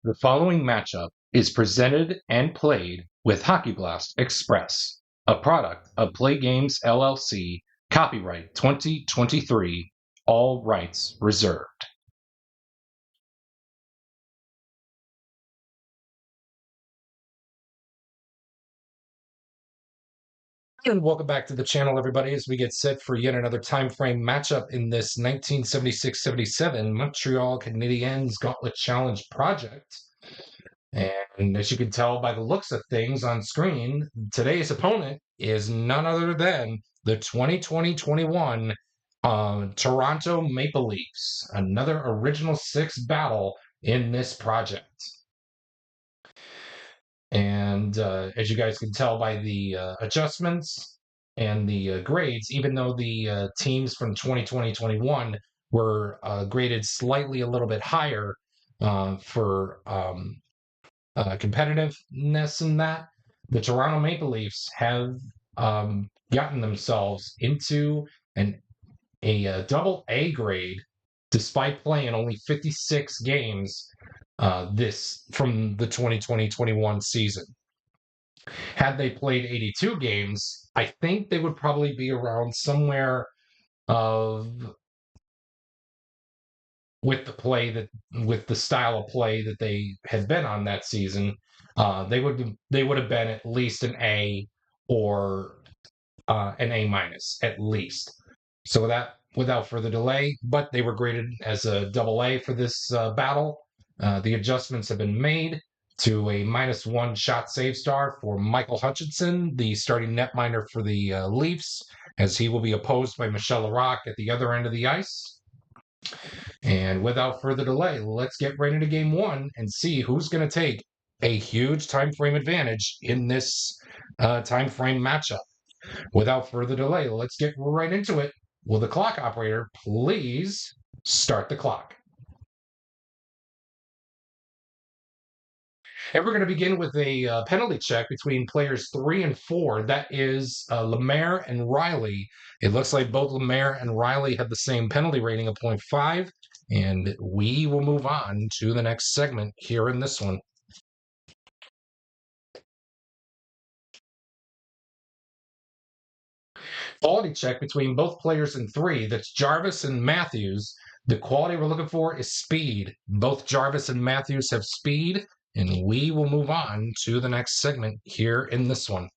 The following matchup is presented and played with Hockey Blast Express, a product of Play Games LLC, copyright 2023, all rights reserved. And welcome back to the channel, everybody, as we get set for yet another time frame matchup in this 1976-77 Montreal Canadiens Gauntlet Challenge project. And as you can tell by the looks of things on screen, today's opponent is none other than the 2020-21 Toronto Maple Leafs, another Original Six battle in this project. And as you guys can tell by the adjustments and the grades, even though the teams from 2020-21 were graded slightly a little bit higher for competitiveness in that, the Toronto Maple Leafs have gotten themselves into a double A grade despite playing only 56 games this from the 2020-21 season. Had they played 82 games, I think they would probably be around somewhere of with the style of play that they had been on that season. They would have been at least an A or an A minus at least. So without further delay, but they were graded as a double A for this battle. The adjustments have been made to a -1 shot save star for Michael Hutchinson, the starting netminder for the Leafs, as he will be opposed by Michel Larocque at the other end of the ice. And without further delay, let's get right into game one and see who's going to take a huge time frame advantage in this time frame matchup. Without further delay, let's get right into it. Will the clock operator please start the clock? And we're going to begin with a penalty check between players 3 and 4. That is Lemaire and Riley. It looks like both Lemaire and Riley have the same penalty rating of 0.5. And we will move on to the next segment here in this one. Quality check between both players in 3. That's Jarvis and Matthews. The quality we're looking for is speed. Both Jarvis and Matthews have speed, and we will move on to the next segment here in this one.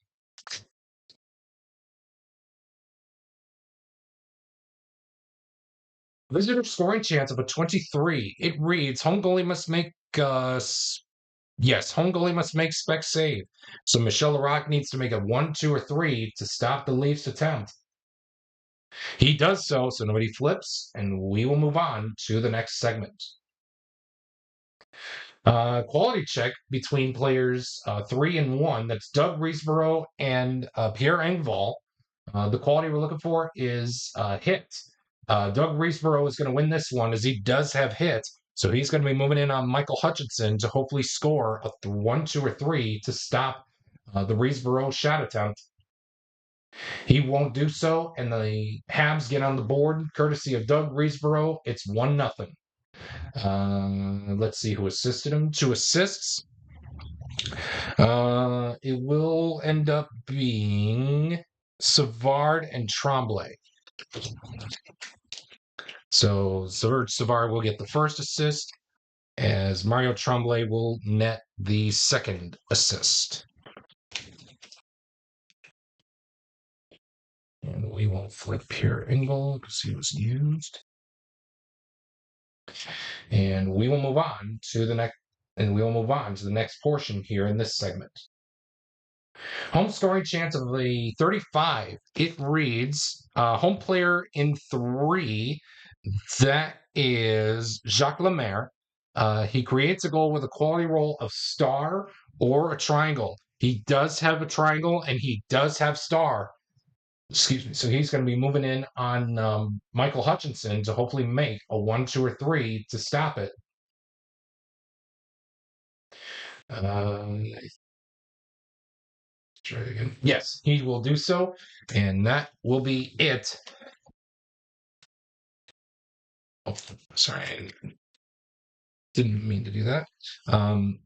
Visitor scoring chance of a 23. It reads, home goalie must make home goalie must make spec save. So Michel Larocque needs to make a 1, 2, or 3 to stop the Leafs attempt. He does so nobody flips, and we will move on to the next segment. Quality check between players 3 and 1. That's Doug Riseborough and Pierre Engvall. The quality we're looking for is hit. Doug Riseborough is going to win this one as he does have hit. So he's going to be moving in on Michael Hutchinson to hopefully score a 1, 2, or 3 to stop the Riseborough shot attempt. He won't do so, and the Habs get on the board courtesy of Doug Riseborough. It's 1-0. Let's see who assisted him. 2 assists. It will end up being Savard and Tremblay. So Serge Savard will get the first assist, as Mario Tremblay will net the second assist. And we won't flip Pierre Engvall because he was used. And we will move on to the next portion here in this segment. Home scoring chance of a 35. It reads home player in 3. That is Jacques Lemaire. He creates a goal with a quality roll of star or a triangle. He does have a triangle and he does have star. Excuse me. So he's going to be moving in on Michael Hutchinson to hopefully make a 1, 2, or 3 to stop it. Try again. Yes, he will do so, and that will be it. Oh, sorry. Didn't mean to do that. Um,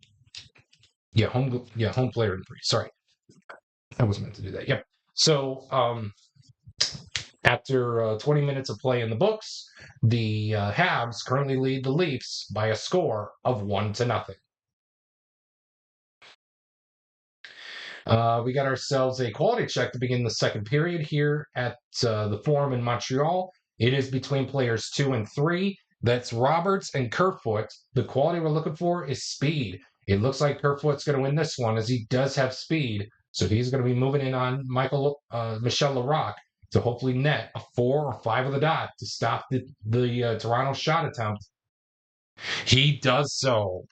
home player in 3. Sorry, I wasn't meant to do that. Yep. So after 20 minutes of play in the books, the Habs currently lead the Leafs by a score of 1-0. We got ourselves a quality check to begin the second period here at the Forum in Montreal. It is between players 2 and 3. That's Roberts and Kerfoot. The quality we're looking for is speed. It looks like Kerfoot's going to win this one as he does have speed. So he's going to be moving in on Michel Larocque to hopefully net a 4 or 5 of the dot to stop the Toronto shot attempt. He does so.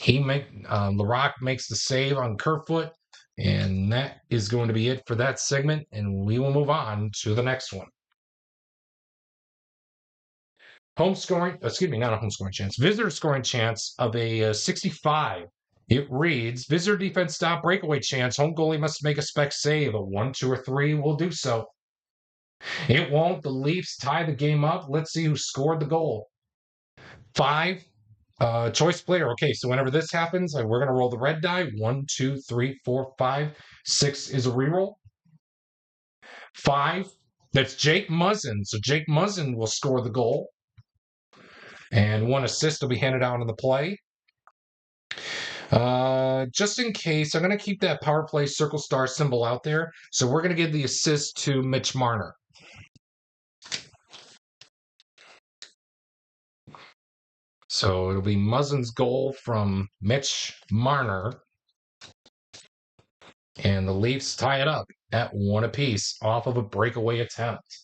Larocque makes the save on Kerfoot, and that is going to be it for that segment. And we will move on to the next one. Home scoring, excuse me, not a home scoring chance. Visitor scoring chance of a 65. It reads: visitor defense stop breakaway chance. Home goalie must make a spec save. A 1, 2, or 3 will do so. It won't. The Leafs tie the game up. Let's see who scored the goal. 5. Choice player. Okay, so whenever this happens, we're going to roll the red die. 1, 2, 3, 4, 5. 6 is a reroll. 5. That's Jake Muzzin. So Jake Muzzin will score the goal. And 1 assist will be handed out on the play. Just in case, I'm going to keep that power play circle star symbol out there. So we're going to give the assist to Mitch Marner. So it'll be Muzzin's goal from Mitch Marner. And the Leafs tie it up at 1 apiece off of a breakaway attempt.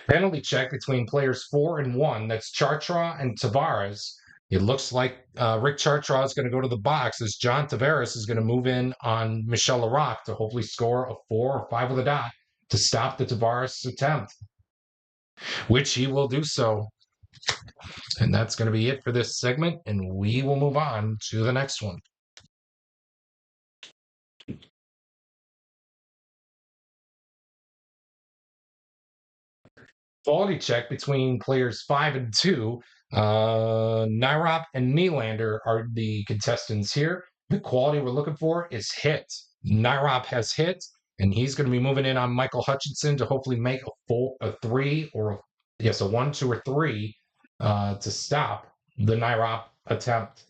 Penalty check between players 4 and 1. That's Chartra and Tavares. It looks like Rick Chartra is going to go to the box as John Tavares is going to move in on Michel Larocque to hopefully score a 4 or 5 with a dot to stop the Tavares attempt, which he will do so. And that's going to be it for this segment, and we will move on to the next one. Quality check between players 5 and 2. Nyrop and Nylander are the contestants here. The quality we're looking for is hit. Nyrop has hit, and he's going to be moving in on Michael Hutchinson to hopefully make a 3 or a 1, 2, or 3 to stop the Nyrop attempt.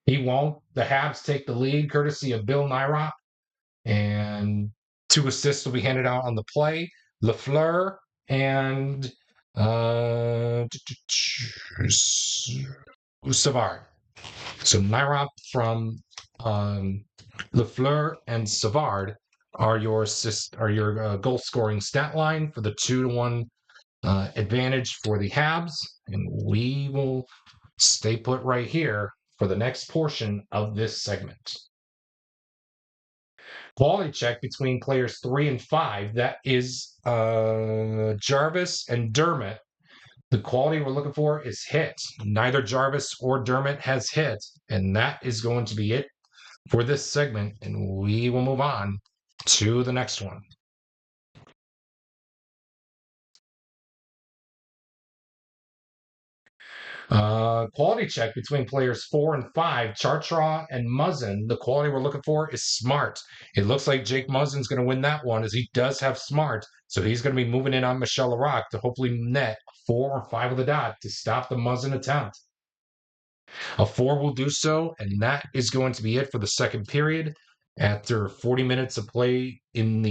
He won't. The Habs take the lead courtesy of Bill Nyrop, and 2 assists will be handed out on the play. Lafleur and Savard. So Nyrop from Lafleur and Savard are your goal scoring stat line for the 2-1 advantage for the Habs, and we will stay put right here for the next portion of this segment. Quality check between players 3 and 5. That is Jarvis and Dermott. The quality we're looking for is hit. Neither Jarvis or Dermott has hit, and that is going to be it for this segment, and we will move on to the next one. Quality check between players 4 and 5. Chartra and Muzzin. The quality we're looking for is smart. It looks like Jake Muzzin's going to win that one as he does have smart. So he's going to be moving in on Michel Larocque to hopefully net 4 or 5 of the dot to stop the Muzzin attempt. A 4 will do so, and that is going to be it for the second period. After 40 minutes of play here in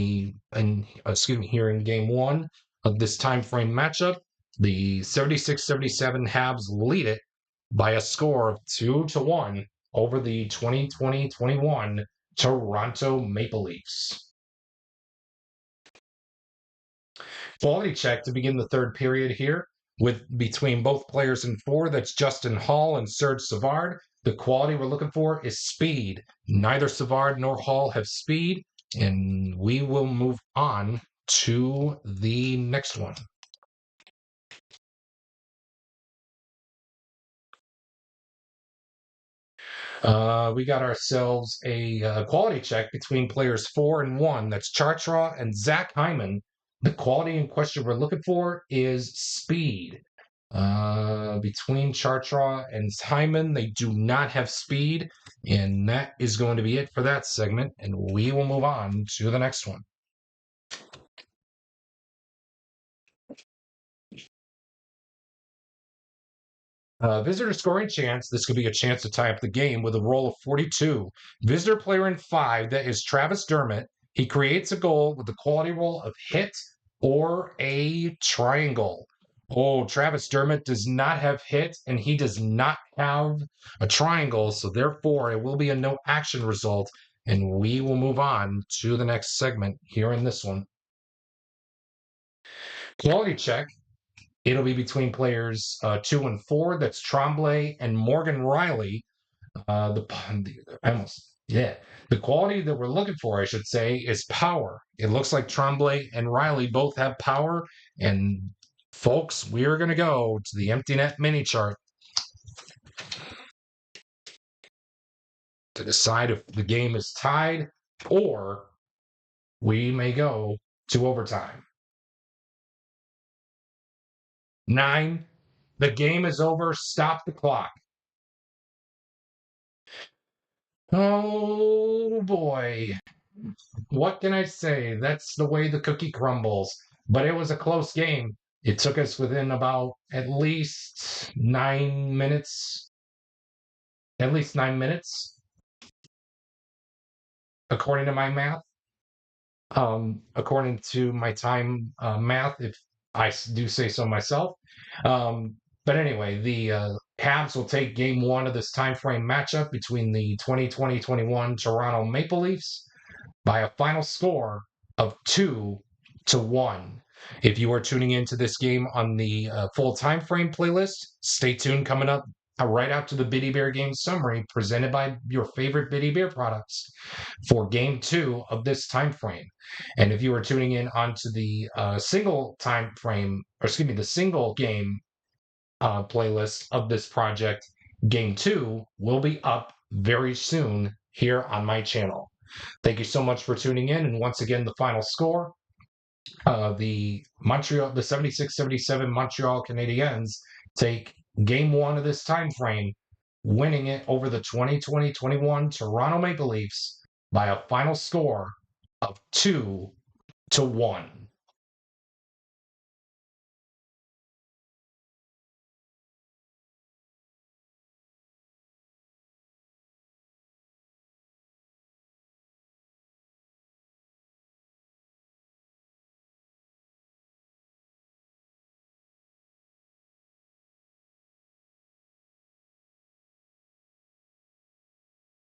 game 1 of this time frame matchup, the 76-77 Habs lead it by a score of 2-1 over the 2020-21 Toronto Maple Leafs. Quality check to begin the third period here with between both players in 4. That's Justin Hall and Serge Savard. The quality we're looking for is speed. Neither Savard nor Hall have speed, and we will move on to the next one. We got ourselves a quality check between players 4 and 1. That's Chartra and Zach Hyman. The quality in question we're looking for is speed. Between Chartraw and Hyman, they do not have speed, and that is going to be it for that segment. And we will move on to the next one. Visitor scoring chance. This could be a chance to tie up the game with a roll of 42. Visitor player in 5, that is Travis Dermott. He creates a goal with the quality roll of hit or a triangle. Oh, Travis Dermott does not have hit and he does not have a triangle. So therefore, it will be a no action result. And we will move on to the next segment here in this one. Quality check. It'll be between players 2 and 4. That's Tremblay and Morgan Riley. The quality that we're looking for, I should say, is power. It looks like Tremblay and Riley both have power. And folks, we are going to go to the empty net mini chart to decide if the game is tied or we may go to overtime. 9. The game is over. Stop the clock. Oh boy. What can I say? That's the way the cookie crumbles. But it was a close game. It took us within about at least 9 minutes. At least 9 minutes, according to my math. According to my time math, if I do say so myself. But anyway, the Habs will take game 1 of this time frame matchup between the 2020-21 Toronto Maple Leafs by a final score of 2-1. If you are tuning into this game on the full time frame playlist, stay tuned coming up right after the Biddy Bear game summary presented by your favorite Biddy Bear products for game 2 of this time frame. And if you are tuning in onto the single time frame, or excuse me, the single game playlist of this project, game 2 will be up very soon here on my channel. Thank you so much for tuning in. And once again, the final score, the 76-77 Montreal Canadiens take game 1 of this time frame, winning it over the 2020-21 Toronto Maple Leafs by a final score of 2-1.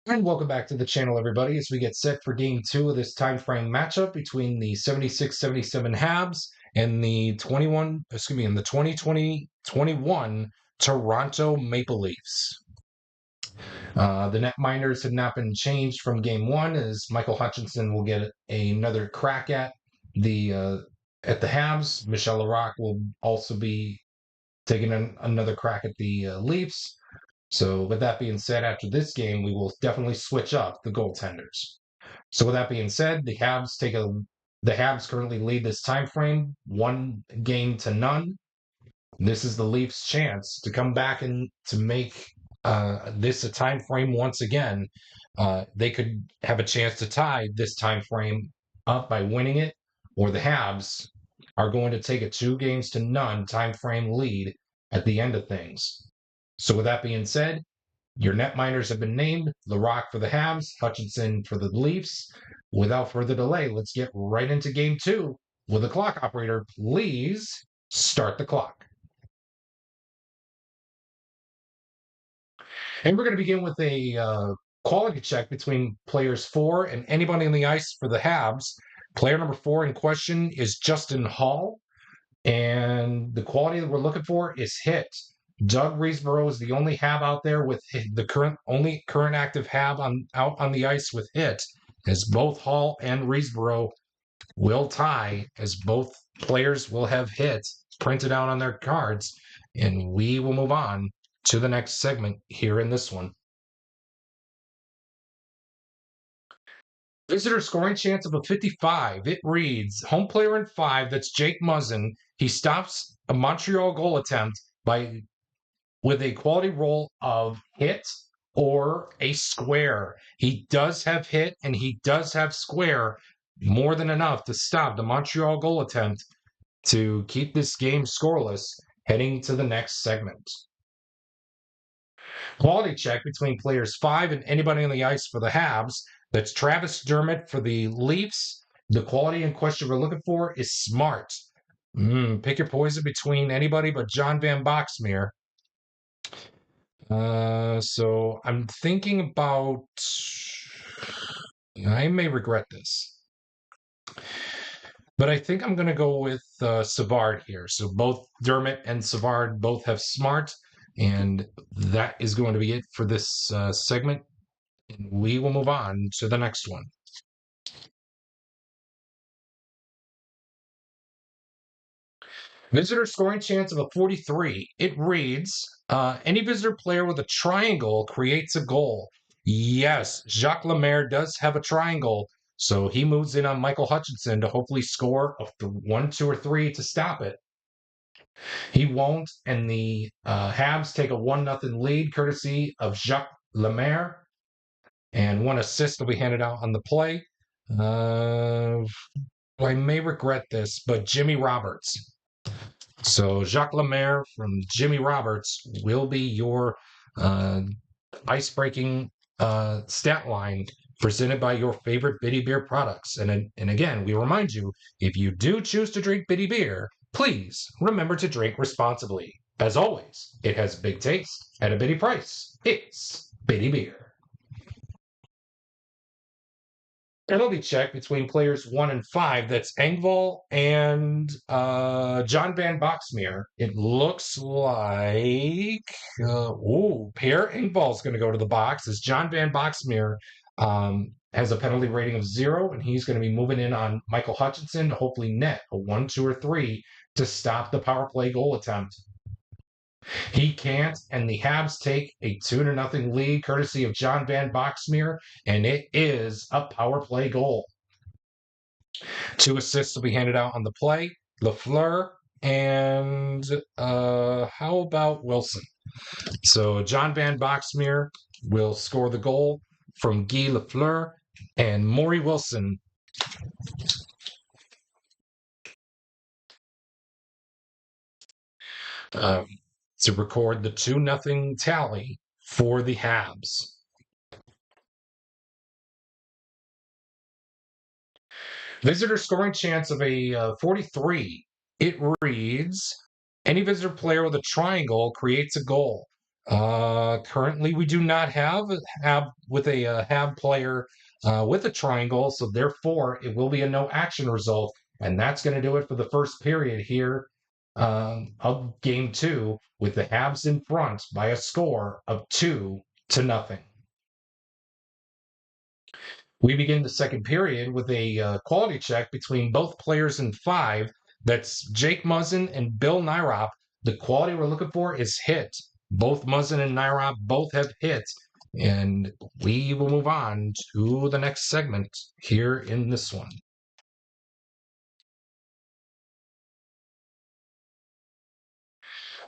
And welcome back to the channel, everybody, as we get set for game 2 of this time frame matchup between the 76-77 Habs and the 2020-21 Toronto Maple Leafs. The net minors have not been changed from game 1, as Michael Hutchinson will get another crack at the Habs. Michel Larocque will also be taking another crack at the Leafs. So with that being said, after this game, we will definitely switch up the goaltenders. So with that being said, the Habs currently lead this time frame 1-0. This is the Leafs' chance to come back and to make this a time frame once again. They could have a chance to tie this time frame up by winning it, or the Habs are going to take a 2-0 time frame lead at the end of things. So with that being said, your net minors have been named. Larocque for the Habs, Hutchinson for the Leafs. Without further delay, let's get right into game 2. Will the clock operator please start the clock? And we're going to begin with a quality check between players 4 and anybody on the ice for the Habs. Player number 4 in question is Justin Hall. And the quality that we're looking for is hit. Doug Riesborough is the only Hab out there with the only current active Hab out on the ice with hit, as both Hall and Riesborough will tie, as both players will have hit printed out on their cards, and we will move on to the next segment here in this one. Visitor scoring chance of a 55. It reads home player in 5. That's Jake Muzzin. He stops a Montreal goal attempt by with a quality roll of hit or a square. He does have hit and he does have square, more than enough to stop the Montreal goal attempt to keep this game scoreless heading to the next segment. Quality check between players 5 and anybody on the ice for the Habs. That's Travis Dermott for the Leafs. The quality in question we're looking for is smart. Pick your poison between anybody but John Van Boxmeer. So I'm thinking about. I may regret this, but I think I'm going to go with Savard here. So both Dermott and Savard both have smart, and that is going to be it for this segment. And we will move on to the next one. Visitor scoring chance of a 43. It reads any visitor player with a triangle creates a goal. Yes, Jacques Lemaire does have a triangle, so he moves in on Michael Hutchinson to hopefully score a 1, 2, or 3 to stop it. He won't, and the Habs take a 1-0 lead courtesy of Jacques Lemaire, and 1 assist will be handed out on the play. I may regret this, but Jimmy Roberts. So Jacques Lemaire from Jimmy Roberts will be your ice-breaking stat line presented by your favorite Bitty Beer products. And again, we remind you, if you do choose to drink Bitty Beer, please remember to drink responsibly. As always, it has big taste at a bitty price. It's Bitty Beer. Penalty check between players 1 and 5. That's Engvall and John Van Boxmeer. It looks like Pierre Engvall's going to go to the box as John Van Boxmeer has a penalty rating of 0, and he's going to be moving in on Michael Hutchinson to hopefully net a 1, 2, or 3 to stop the power play goal attempt. He can't, and the Habs take a 2-0 lead courtesy of John Van Boxmeer, and it is a power play goal. 2 assists will be handed out on the play. Lafleur and how about Wilson? So John Van Boxmeer will score the goal from Guy Lafleur, and Maury Wilson to record the 2-0 tally for the Habs. Visitor scoring chance of a 43. It reads any visitor player with a triangle creates a goal. Currently, we do not have with a Hab player with a triangle, so therefore it will be a no action result, and that's going to do it for the first period here of Game 2, with the Habs in front by a score of 2-0. We begin the second period with a quality check between both players in 5. That's Jake Muzzin and Bill Nyrop. The quality we're looking for is hit. Both Muzzin and Nyrop both have hit. And we will move on to the next segment here in this one.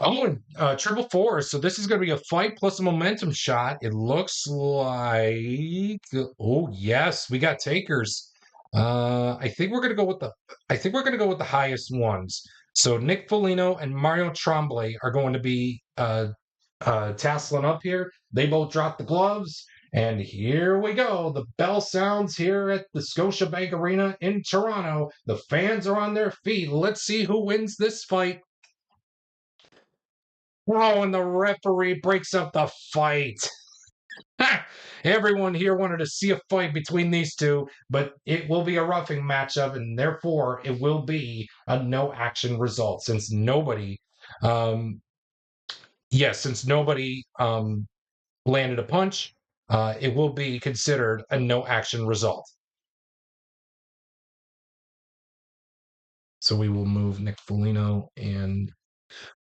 Oh, and triple four. So this is going to be a fight plus a momentum shot. It looks like. Oh yes, we got takers. I think we're going to go with the. I think we're going to go with the highest ones. So Nick Foligno and Mario Tremblay are going to be tasseling up here. They both drop the gloves, and here we go. The bell sounds here at the Scotiabank Arena in Toronto. The fans are on their feet. Let's see who wins this fight. Oh, and the referee breaks up the fight. Everyone here wanted to see a fight between these two, but it will be a roughing matchup, and therefore it will be a no action result since nobody, since nobody landed a punch. It will be considered a no action result. So we will move Nick Foligno and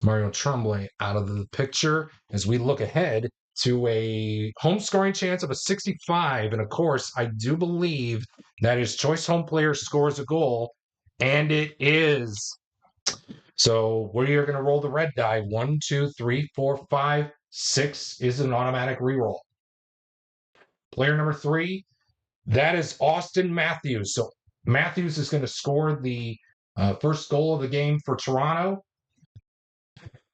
Mario Tremblay out of the picture as we look ahead to a home scoring chance of a 65. And of course, I do believe that his choice home player scores a goal, and it is. So we are going to roll the red die. 1, 2, 3, 4, 5, 6 is an automatic reroll. Player number 3, that is Austin Matthews. So Matthews is going to score the first goal of the game for Toronto.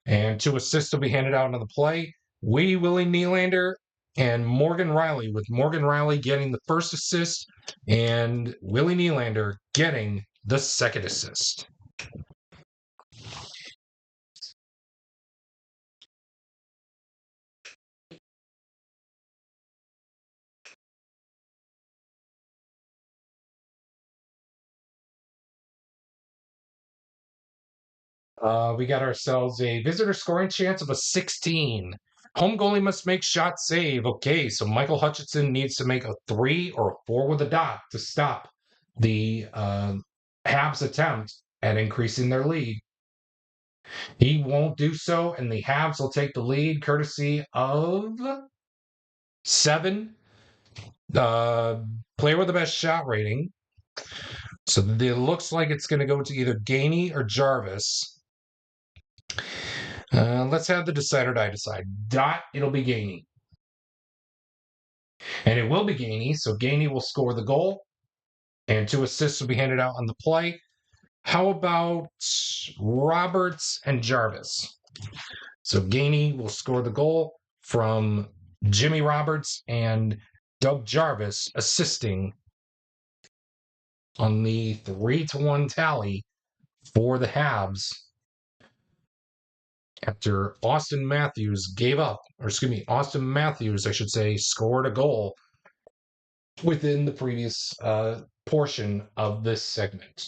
And 2 assists will be handed out into the play. Willie Nylander and Morgan Riley, with Morgan Riley getting the first assist and Willie Nylander getting the second assist. We got ourselves a visitor scoring chance of a 16. Home goalie must make shot save. Okay, so Michael Hutchinson needs to make a 3 or a 4 with a dot to stop the Habs attempt at increasing their lead. He won't do so, and the Habs will take the lead courtesy of 7. Player with the best shot rating. So it looks like it's going to go to either Gainey or Jarvis. Let's have the decide or die decide. Dot, it'll be Gainey. And it will be Gainey, so Gainey will score the goal, and 2 assists will be handed out on the play. How about Roberts and Jarvis? So Gainey will score the goal from Jimmy Roberts and Doug Jarvis assisting on the 3-1 tally for the Habs after Austin Matthews, I should say, scored a goal within the previous portion of this segment.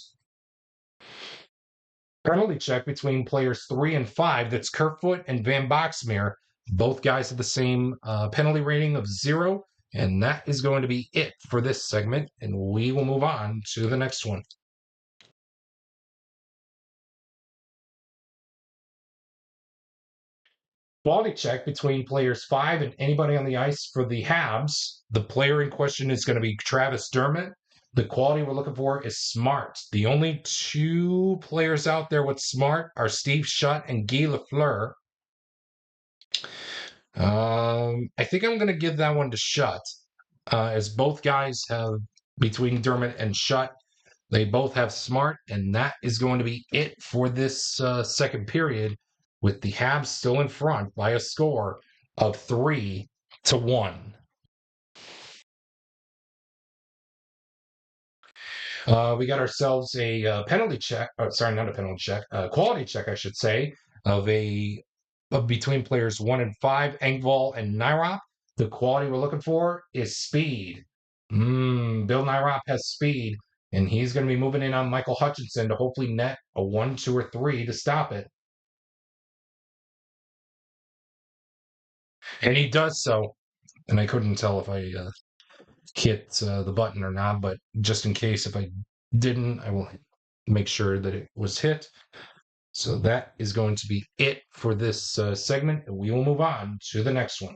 Penalty check between players 3 and 5. That's Kerfoot and Van Boxmeer. Both guys have the same penalty rating of 0. And that is going to be it for this segment. And we will move on to the next one. Quality check between players 5 and anybody on the ice for the Habs. The player in question is going to be Travis Dermott. The quality we're looking for is smart. The only 2 players out there with smart are Steve Shutt and Guy Lafleur. I think I'm going to give that one to Shutt, as both guys have, between Dermott and Shutt, they both have smart, and that is going to be it for this second period, with the Habs still in front by a score of 3-1. We got ourselves a penalty check. Sorry, not a penalty check. Quality check, I should say, of between players 1 and 5, Engvall and Nyrop. The quality we're looking for is speed. Bill Nyrop has speed, and he's going to be moving in on Michael Hutchinson to hopefully net a 1, 2, or 3 to stop it. And he does so. And I couldn't tell if I hit the button or not, but just in case if I didn't, I will make sure that it was hit. So that is going to be it for this segment, and we will move on to the next one.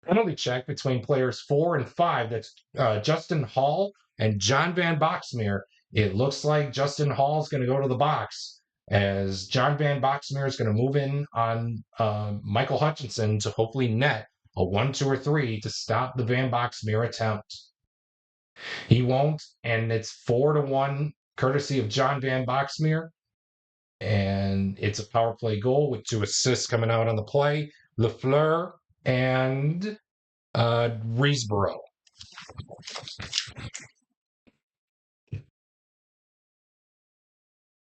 Penalty check between players 4 and 5. That's Justin Hall and John Van Boxmeer. It looks like Justin Hall is going to go to the box, as John Van Boxmeer is going to move in on Michael Hutchinson to hopefully net a 1, 2, or 3 to stop the Van Boxmeer attempt. He won't, and it's 4-1, courtesy of John Van Boxmeer. And it's a power play goal with 2 assists coming out on the play. Lafleur and Riesborough.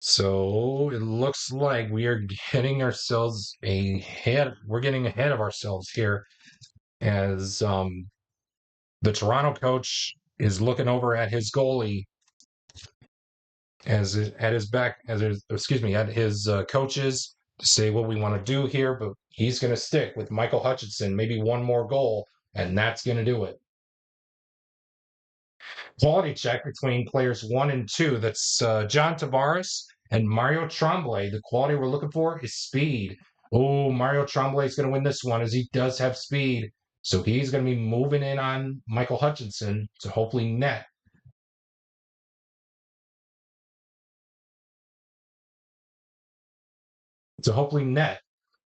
So it looks like we are getting ourselves ahead. We're getting ahead of ourselves here, as the Toronto coach is looking over at his goalie, at his coaches to say what we want to do here, but he's going to stick with Michael Hutchinson, maybe 1 more goal, and that's going to do it. Quality check between players 1 and 2. That's John Tavares and Mario Tremblay. The quality we're looking for is speed. Oh, Mario Tremblay is going to win this one as he does have speed. So he's going to be moving in on Michael Hutchinson to hopefully net.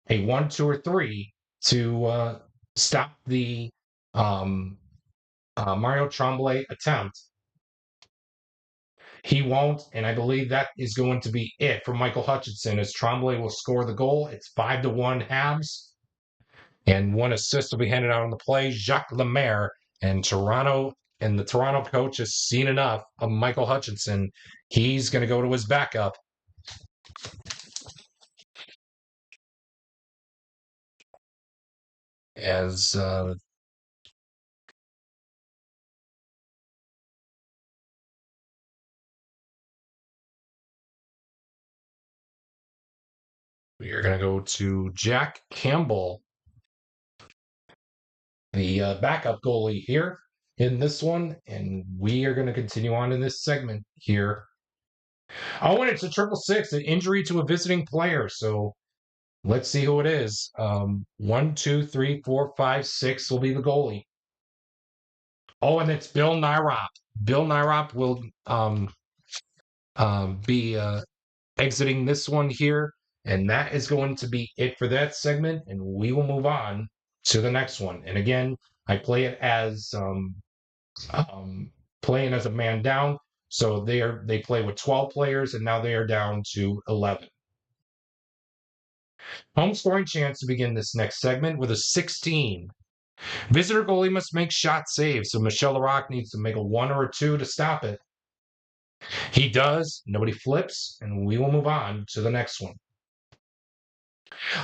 A 1, 2, or 3 to stop the um, Mario Tremblay attempt. He won't, and I believe that is going to be it for Michael Hutchinson as Tremblay will score the goal. It's 5-1 Habs, and one assist will be handed out on the play. Jacques Lemaire and the Toronto coach has seen enough of Michael Hutchinson. He's going to go to his backup as we are going to go to Jack Campbell, the backup goalie here in this one, and we are going to continue on in this segment here. Oh, and it's a 666, an injury to a visiting player. So let's see who it is. 1, 2, 3, 4, 5, 6 will be the goalie. Oh, and it's Bill Nyrop. Bill Nyrop will be exiting this one here, and that is going to be it for that segment. And we will move on to the next one. And again, I play it as playing as a man down. So they play with 12 players, and now they are down to 11. Home scoring chance to begin this next segment with a 16. Visitor goalie must make shot saves, so Michel Larocque needs to make a 1 or a 2 to stop it. He does. Nobody flips, and we will move on to the next one.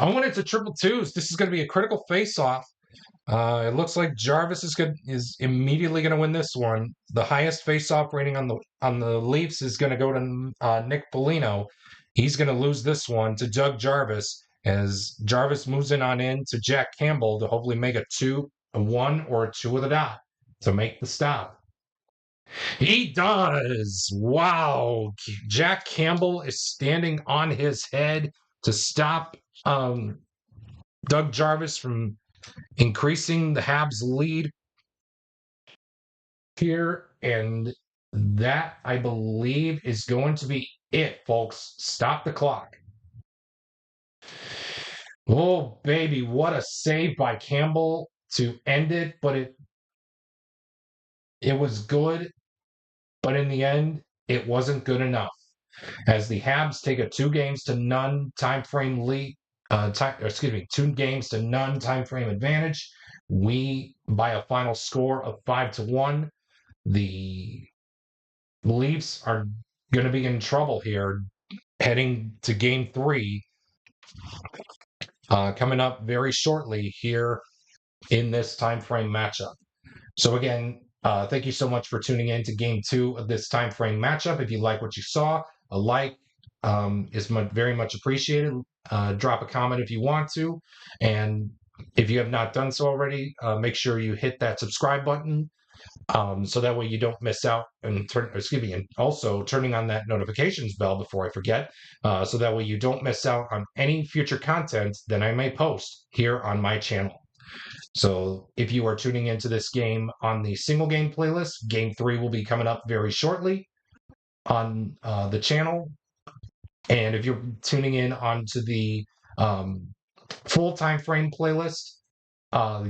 Oh, when it's a triple twos, this is going to be a critical face-off. It looks like Jarvis is immediately going to win this one. The highest face-off rating on the Leafs is going to go to Nick Foligno. He's going to lose this one to Doug Jarvis as Jarvis moves in to Jack Campbell to hopefully make a 2, a 1, or a 2 with a dot to make the stop. He does. Wow. Jack Campbell is standing on his head to stop Doug Jarvis from increasing the Habs' lead here. And that, I believe, is going to be it, folks. Stop the clock. Oh, baby, what a save by Campbell to end it. But it was good. But in the end, it wasn't good enough. As the Habs take a 2-0 time frame lead, 2-0 time frame advantage. We by a final score of 5-1. The Leafs are going to be in trouble here heading to game 3 coming up very shortly here in this time frame matchup. So again, thank you so much for tuning in to game 2 of this time frame matchup. If you like what you saw, a like is very much appreciated. Drop a comment if you want to. And if you have not done so already, make sure you hit that subscribe button so that way you don't miss out and also turning on that notifications bell before I forget, so that way you don't miss out on any future content that I may post here on my channel. So if you are tuning into this game on the single game playlist, game 3 will be coming up very shortly on the channel. And if you're tuning in onto the full time frame playlist,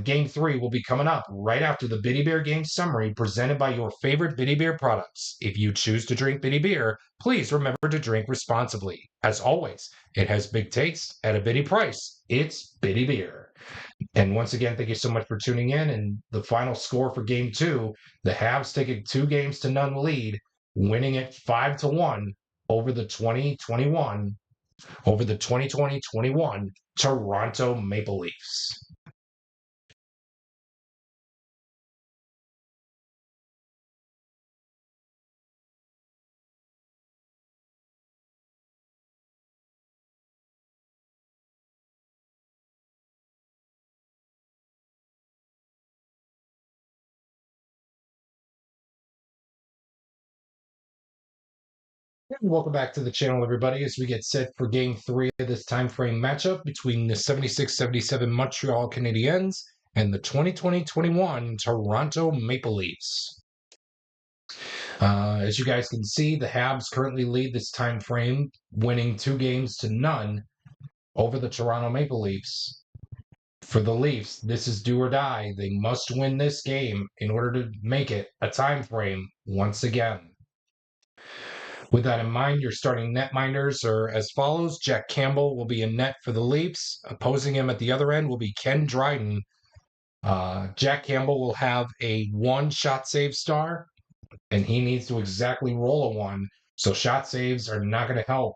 game 3 will be coming up right after the Biddy Beer game summary presented by your favorite Biddy Beer products. If you choose to drink Biddy Beer, please remember to drink responsibly. As always, it has big taste at a Biddy price. It's Biddy Beer. And once again, thank you so much for tuning in. And the final score for game 2, the Habs take a 2-0 lead, winning it 5-1 over the 2020-21 Toronto Maple Leafs. And welcome back to the channel, everybody, as we get set for Game 3 of this time frame matchup between the 76-77 Montreal Canadiens and the 2020-21 Toronto Maple Leafs. As you guys can see, the Habs currently lead this time frame, winning 2-0 over the Toronto Maple Leafs. For the Leafs, this is do or die. They must win this game in order to make it a time frame once again. With that in mind, your starting netminders are as follows. Jack Campbell will be in net for the Leafs. Opposing him at the other end will be Ken Dryden. Jack Campbell will have a 1 shot save star, and he needs to exactly roll a 1. So shot saves are not going to help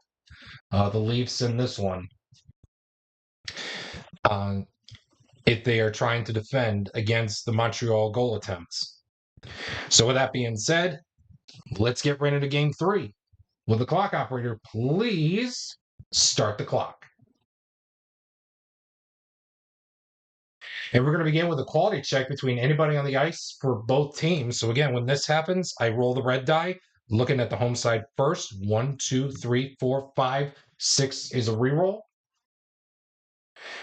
the Leafs in this one if they are trying to defend against the Montreal goal attempts. So with that being said, let's get right into Game 3. Will the clock operator please start the clock? And we're going to begin with a quality check between anybody on the ice for both teams. So again, when this happens, I roll the red die, looking at the home side first. 1, 2, 3, 4, 5, 6 is a reroll.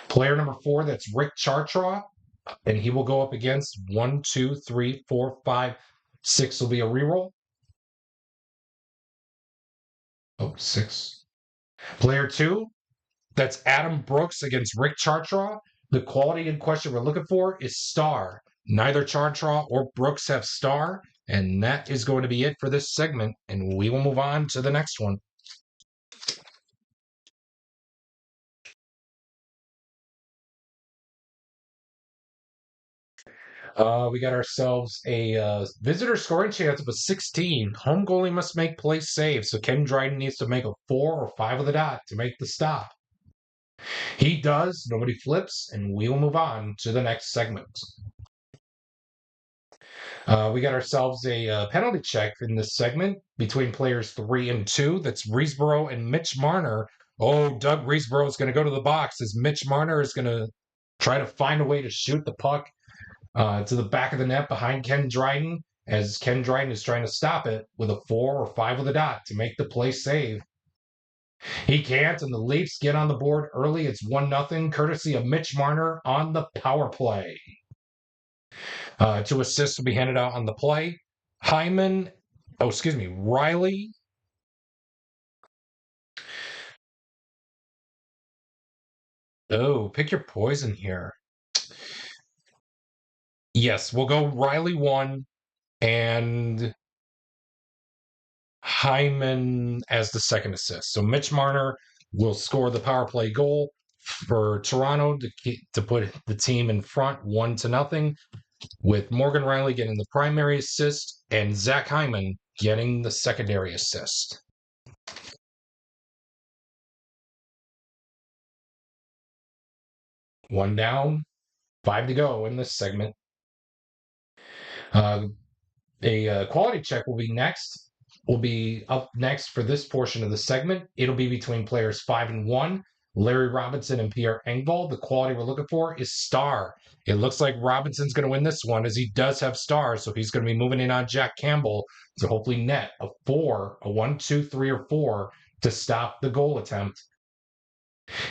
Player number 4, that's Rick Chartraw, and he will go up against 1, 2, 3, 4, 5, 6 will be a reroll. Oh, 6. Player 2, that's Adam Brooks against Rick Chartraw. The quality in question we're looking for is star. Neither Chartraw or Brooks have star, and that is going to be it for this segment, and we will move on to the next one. We got ourselves a visitor scoring chance of a 16. Home goalie must make play save, so Ken Dryden needs to make a 4 or 5 of the dot to make the stop. He does, nobody flips, and we will move on to the next segment. We got ourselves a penalty check in this segment between players 3 and 2. That's Riesborough and Mitch Marner. Oh, Doug Riesborough is going to go to the box as Mitch Marner is going to try to find a way to shoot the puck to the back of the net behind Ken Dryden, as Ken Dryden is trying to stop it with a 4 or 5 with a dot to make the play save. He can't, and the Leafs get on the board early. It's 1-0, courtesy of Mitch Marner on the power play. 2 assists will be handed out on the play. Riley. Oh, pick your poison here. Yes, we'll go Riley 1 and Hyman as the second assist. So Mitch Marner will score the power play goal for Toronto to put the team in front 1-0, with Morgan Riley getting the primary assist and Zach Hyman getting the secondary assist. One down, 5 to go in this segment. A quality check will be up next for this portion of the segment. It'll be between players 5 and 1, Larry Robinson and Pierre Engvall. The quality we're looking for is star. It looks like Robinson's going to win this one, as he does have stars, so he's going to be moving in on Jack Campbell to hopefully net a 4, a 1, 2, 3, or 4 to stop the goal attempt.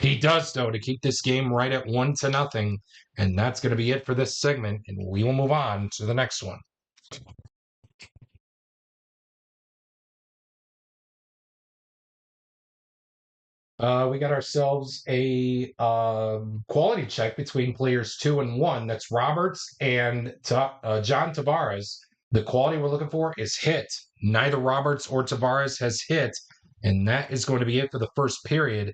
He does, though, to keep this game right at 1-0, and that's going to be it for this segment, and we will move on to the next one. We got ourselves a quality check between players 2 and 1. That's Roberts and John Tavares. The quality we're looking for is hit. Neither Roberts or Tavares has hit, and that is going to be it for the first period,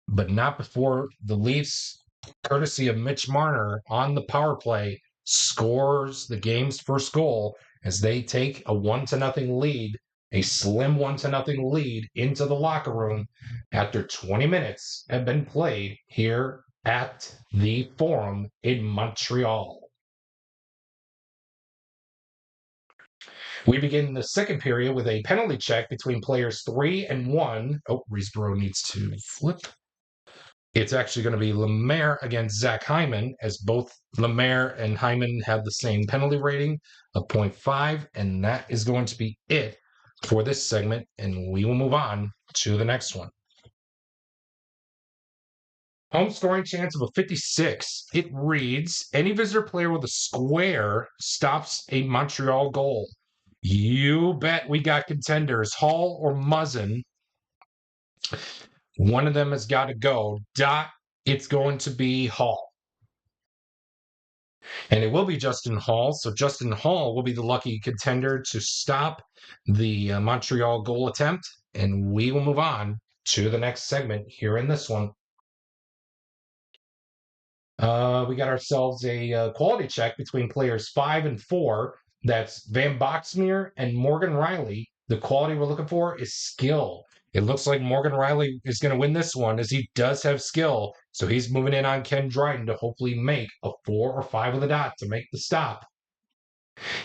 but not before the Leafs, courtesy of Mitch Marner on the power play, scores the game's first goal as they take a 1-0 lead. A slim 1-0 lead into the locker room after 20 minutes have been played here at the Forum in Montreal. We begin the second period with a penalty check between players 3 and 1. Oh, Riesborough needs to flip. It's actually going to be Lemaire against Zach Hyman, as both Lemaire and Hyman have the same penalty rating of 0.5, and that is going to be it for this segment, and we will move on to the next one. Home scoring chance of a 56. It reads, any visitor player with a square stops a Montreal goal. You bet we got contenders, Hall or Muzzin. One of them has got to go. It's going to be Hall. And it will be Justin Hall. So Justin Hall will be the lucky contender to stop the Montreal goal attempt. And we will move on to the next segment here in this one. We got ourselves a quality check between players 5 and 4. That's Van Boxmeer and Morgan Riley. The quality we're looking for is skill. It looks like Morgan Riley is going to win this one as he does have skill. So he's moving in on Ken Dryden to hopefully make a 4 or 5 with a dot to make the stop.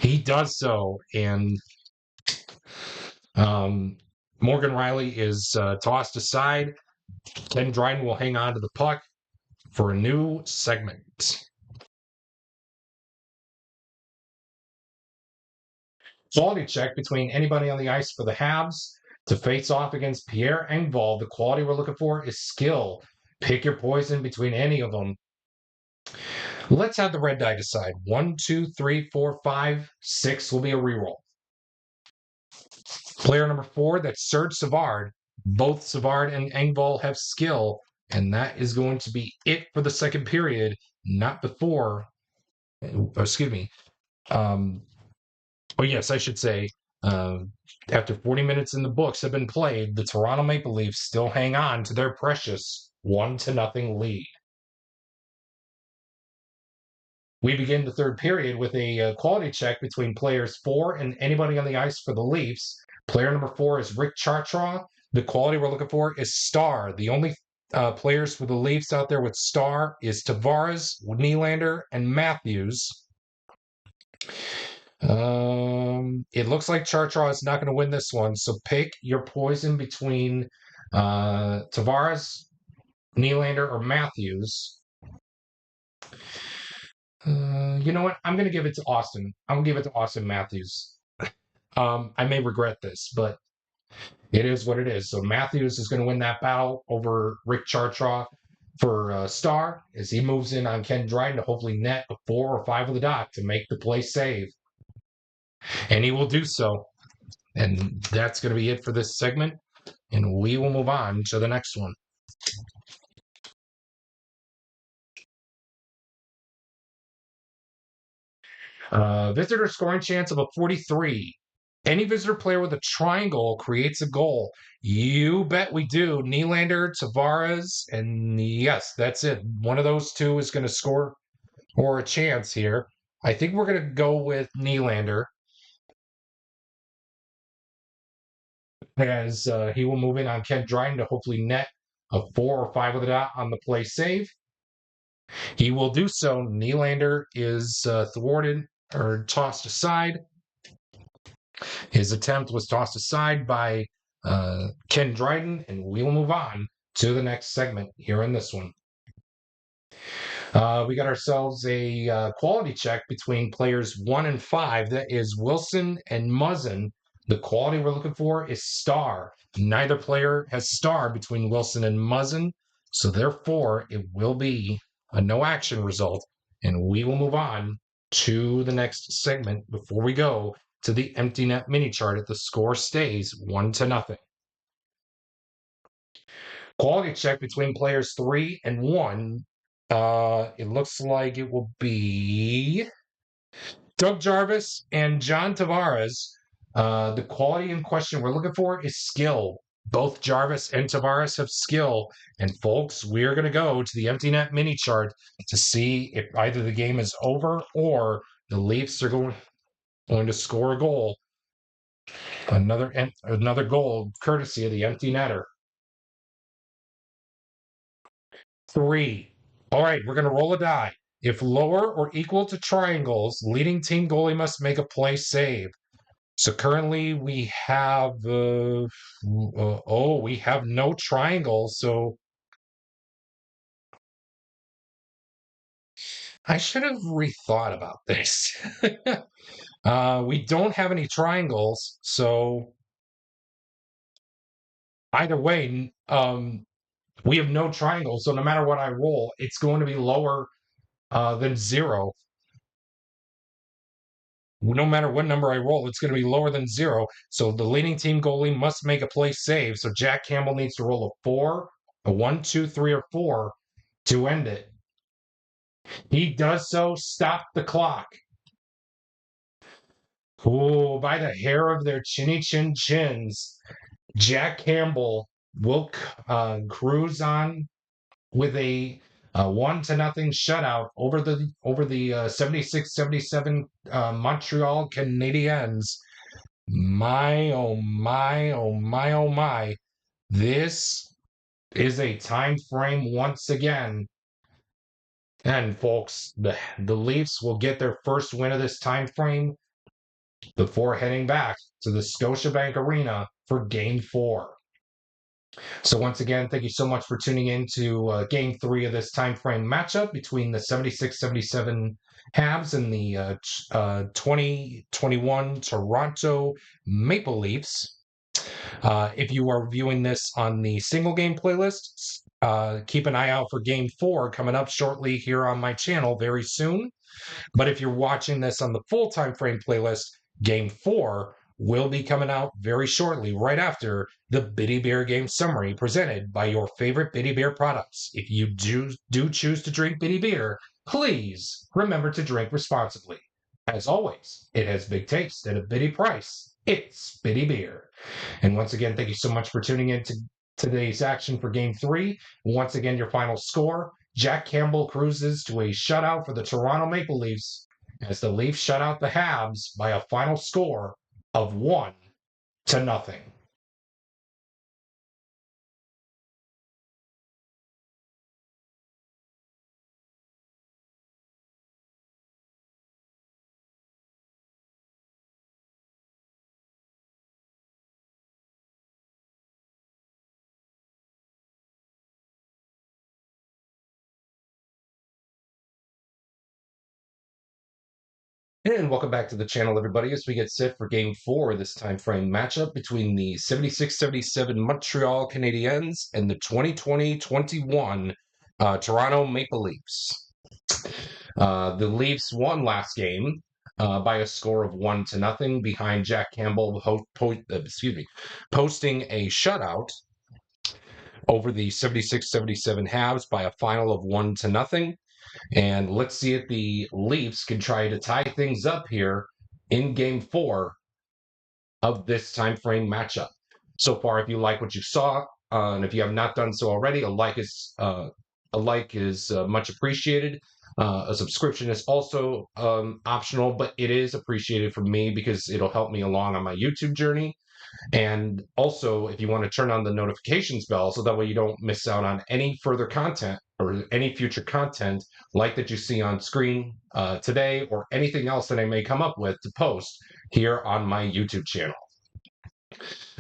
He does so. And Morgan Riley is tossed aside. Ken Dryden will hang on to the puck for a new segment. Quality check between anybody on the ice for the Habs to face off against Pierre Engvall. The quality we're looking for is skill. Pick your poison between any of them. Let's have the red die decide. 1, 2, 3, 4, 5, 6 will be a reroll. Player number 4, that's Serge Savard. Both Savard and Engvall have skill, and that is going to be it for the second period, not before. Excuse me. Yes, I should say, after 40 minutes in the books have been played, the Toronto Maple Leafs still hang on to their precious 1-0 lead. We begin the third period with a quality check between players 4 and anybody on the ice for the Leafs. Player number 4 is Rick Chartraw. The quality we're looking for is star. The only players for the Leafs out there with star is Tavares, Nylander, and Matthews. It looks like Chartraw is not going to win this one, so pick your poison between Tavares, Nylander, or Matthews. You know what? I'm going to give it to Austin. I'm going to give it to Austin Matthews. I may regret this, but it is what it is. So Matthews is going to win that battle over Rick Chartraw for Star as he moves in on Ken Dryden to hopefully net a 4 or 5 with the dot to make the play save. And he will do so. And that's going to be it for this segment. And we will move on to the next one. Visitor scoring chance of a 43. Any visitor player with a triangle creates a goal. You bet we do. Nylander, Tavares, and yes, that's it. One of those two is going to score or a chance here. I think we're going to go with Nylander as he will move in on Ken Dryden to hopefully net a 4 or 5 with a dot on the play save. He will do so. Nylander is thwarted or tossed aside. His attempt was tossed aside by Ken Dryden, and we will move on to the next segment here in this one. We got ourselves a quality check between players 1 and 5. That is Wilson and Muzzin. The quality we're looking for is star. Neither player has star between Wilson and Muzzin, so therefore it will be a no action result, and we will move on to the next segment before we go to the empty net mini chart if the score stays 1-0. Quality check between players 3 and 1. It looks like it will be Doug Jarvis and John Tavares. The quality in question we're looking for is skill. Both Jarvis and Tavares have skill. And folks, we're going to go to the empty net mini chart to see if either the game is over or the Leafs are going to score a goal. Another goal courtesy of the empty netter. 3. All right, we're going to roll a die. If lower or equal to triangles, leading team goalie must make a play save. So currently we have we have no triangles. So I should have rethought about this. We don't have any triangles, so either way, we have no triangle, so no matter what I roll, it's going to be lower than 0. No matter what number I roll, it's going to be lower than 0. So the leading team goalie must make a play save. So Jack Campbell needs to roll a 4, a 1, 2, 3, or 4 to end it. He does so. Stop the clock. Oh, by the hair of their chinny chin chins, Jack Campbell will cruise on with a 1-0 shutout over the 76-77 Montreal Canadiens. My, oh my, oh my, oh my. This is a time frame once again. And folks, the Leafs will get their first win of this time frame before heading back to the Scotiabank Arena for Game 4. So once again, thank you so much for tuning in to Game 3 of this time frame matchup between the 76-77 Habs and the 2021 Toronto Maple Leafs. If you are viewing this on the single game playlist, keep an eye out for Game 4 coming up shortly here on my channel very soon. But if you're watching this on the full time frame playlist, Game 4 will be coming out very shortly, right after the Biddy Beer game summary presented by your favorite Biddy Beer products. If you do choose to drink Biddy Beer, please remember to drink responsibly. As always, it has big taste at a Biddy price. It's Biddy Beer. And once again, thank you so much for tuning in to today's action for Game 3. Once again, your final score: Jack Campbell cruises to a shutout for the Toronto Maple Leafs as the Leafs shut out the Habs by a final score of 1-0. And welcome back to the channel, everybody, as we get set for Game 4 of this time frame matchup between the 76-77 Montreal Canadiens and the 2020-21 Toronto Maple Leafs. The Leafs won last game by a score of 1-0 behind Jack Campbell posting a shutout over the 76-77 Habs by a final of 1-0. And let's see if the Leafs can try to tie things up here in Game 4 of this time frame matchup. So far, if you like what you saw, and if you have not done so already, a like is much appreciated. A subscription is also optional, but it is appreciated from me because it'll help me along on my YouTube journey. And also, if you want to turn on the notifications bell so that way you don't miss out on any further content or any future content like that you see on screen today, or anything else that I may come up with to post here on my YouTube channel.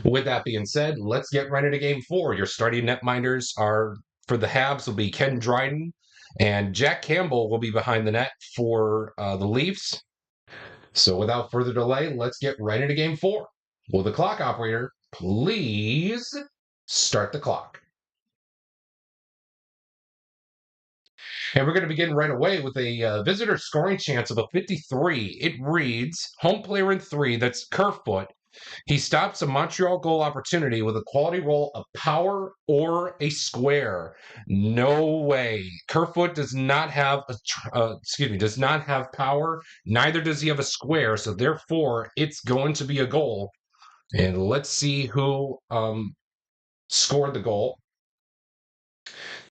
With that being said, let's get right into Game 4. Your starting netminders are, for the Habs, will be Ken Dryden, and Jack Campbell will be behind the net for the Leafs. So without further delay, let's get right into Game 4. Will the clock operator please start the clock? And we're going to begin right away with a visitor scoring chance of a 53. It reads, home player in 3, that's Kerfoot. He stops a Montreal goal opportunity with a quality roll of power or a square. No way. Kerfoot does not have does not have power. Neither does he have a square. So therefore, it's going to be a goal. And let's see who scored the goal.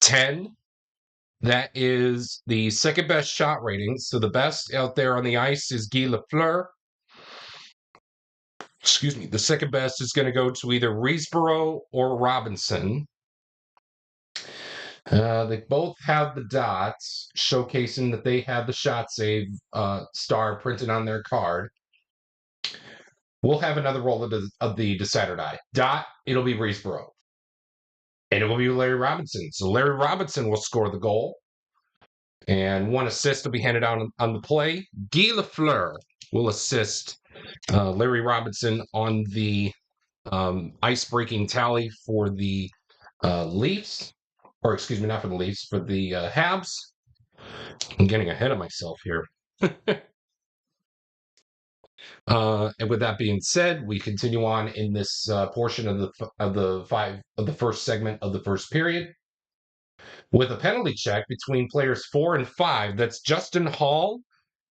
10. That is the second best shot rating. So the best out there on the ice is Guy Lafleur. Excuse me. The second best is going to go to either Riesborough or Robinson. They both have the dots, showcasing that they have the shot save star printed on their card. We'll have another roll of the decider die. Dot, it'll be Riesborough. And it will be Larry Robinson. So Larry Robinson will score the goal. And 1 assist will be handed out on the play. Guy Lafleur will assist Larry Robinson on the ice-breaking tally for the Leafs, or excuse me, not for the Leafs, for the Habs. I'm getting ahead of myself here. And with that being said, we continue on in this portion of the first segment of the first period with a penalty check between players 4 and 5. That's Justin Hall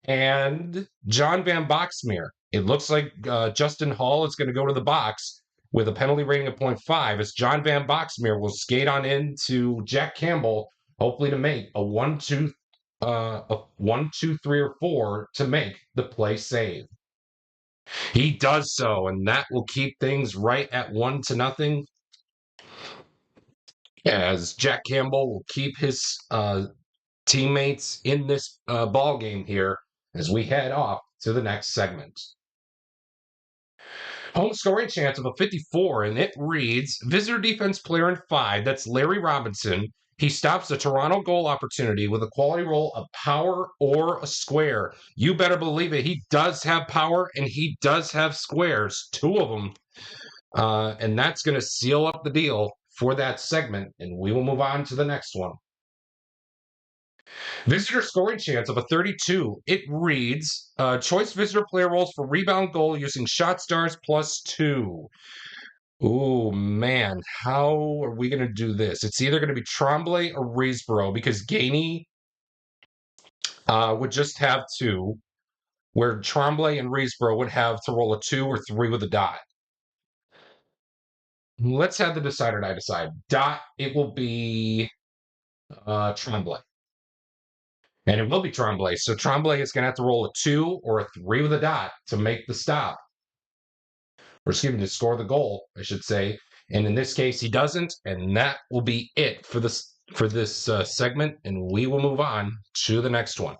and John Van Boxmeer. It looks like Justin Hall is going to go to the box with a penalty rating of 0.5 as John Van Boxmeer will skate on into Jack Campbell, hopefully to make a 1, 2, 3, or 4 to make the play save. He does so, and that will keep things right at 1-0. As Jack Campbell will keep his teammates in this ball game here as we head off to the next segment. Home scoring chance of a 54, and it reads visitor defense player in 5. That's Larry Robinson. He stops a Toronto goal opportunity with a quality roll of power or a square. You better believe it. He does have power and he does have squares, 2 of them. And that's going to seal up the deal for that segment. And we will move on to the next one. Visitor scoring chance of a 32. It reads choice visitor player rolls for rebound goal using shot stars +2. Oh man, how are we going to do this? It's either going to be Tremblay or Reesboro because Gainey would just have 2, where Tremblay and Reesboro would have to roll a 2 or 3 with a dot. Let's have the decider die decide. Dot, it will be Tremblay. And it will be Tremblay. So Tremblay is going to have to roll a 2 or a 3 with a dot to make the stop. Or excuse me, to score the goal, I should say. And in this case, he doesn't. And that will be it for this segment. And we will move on to the next one.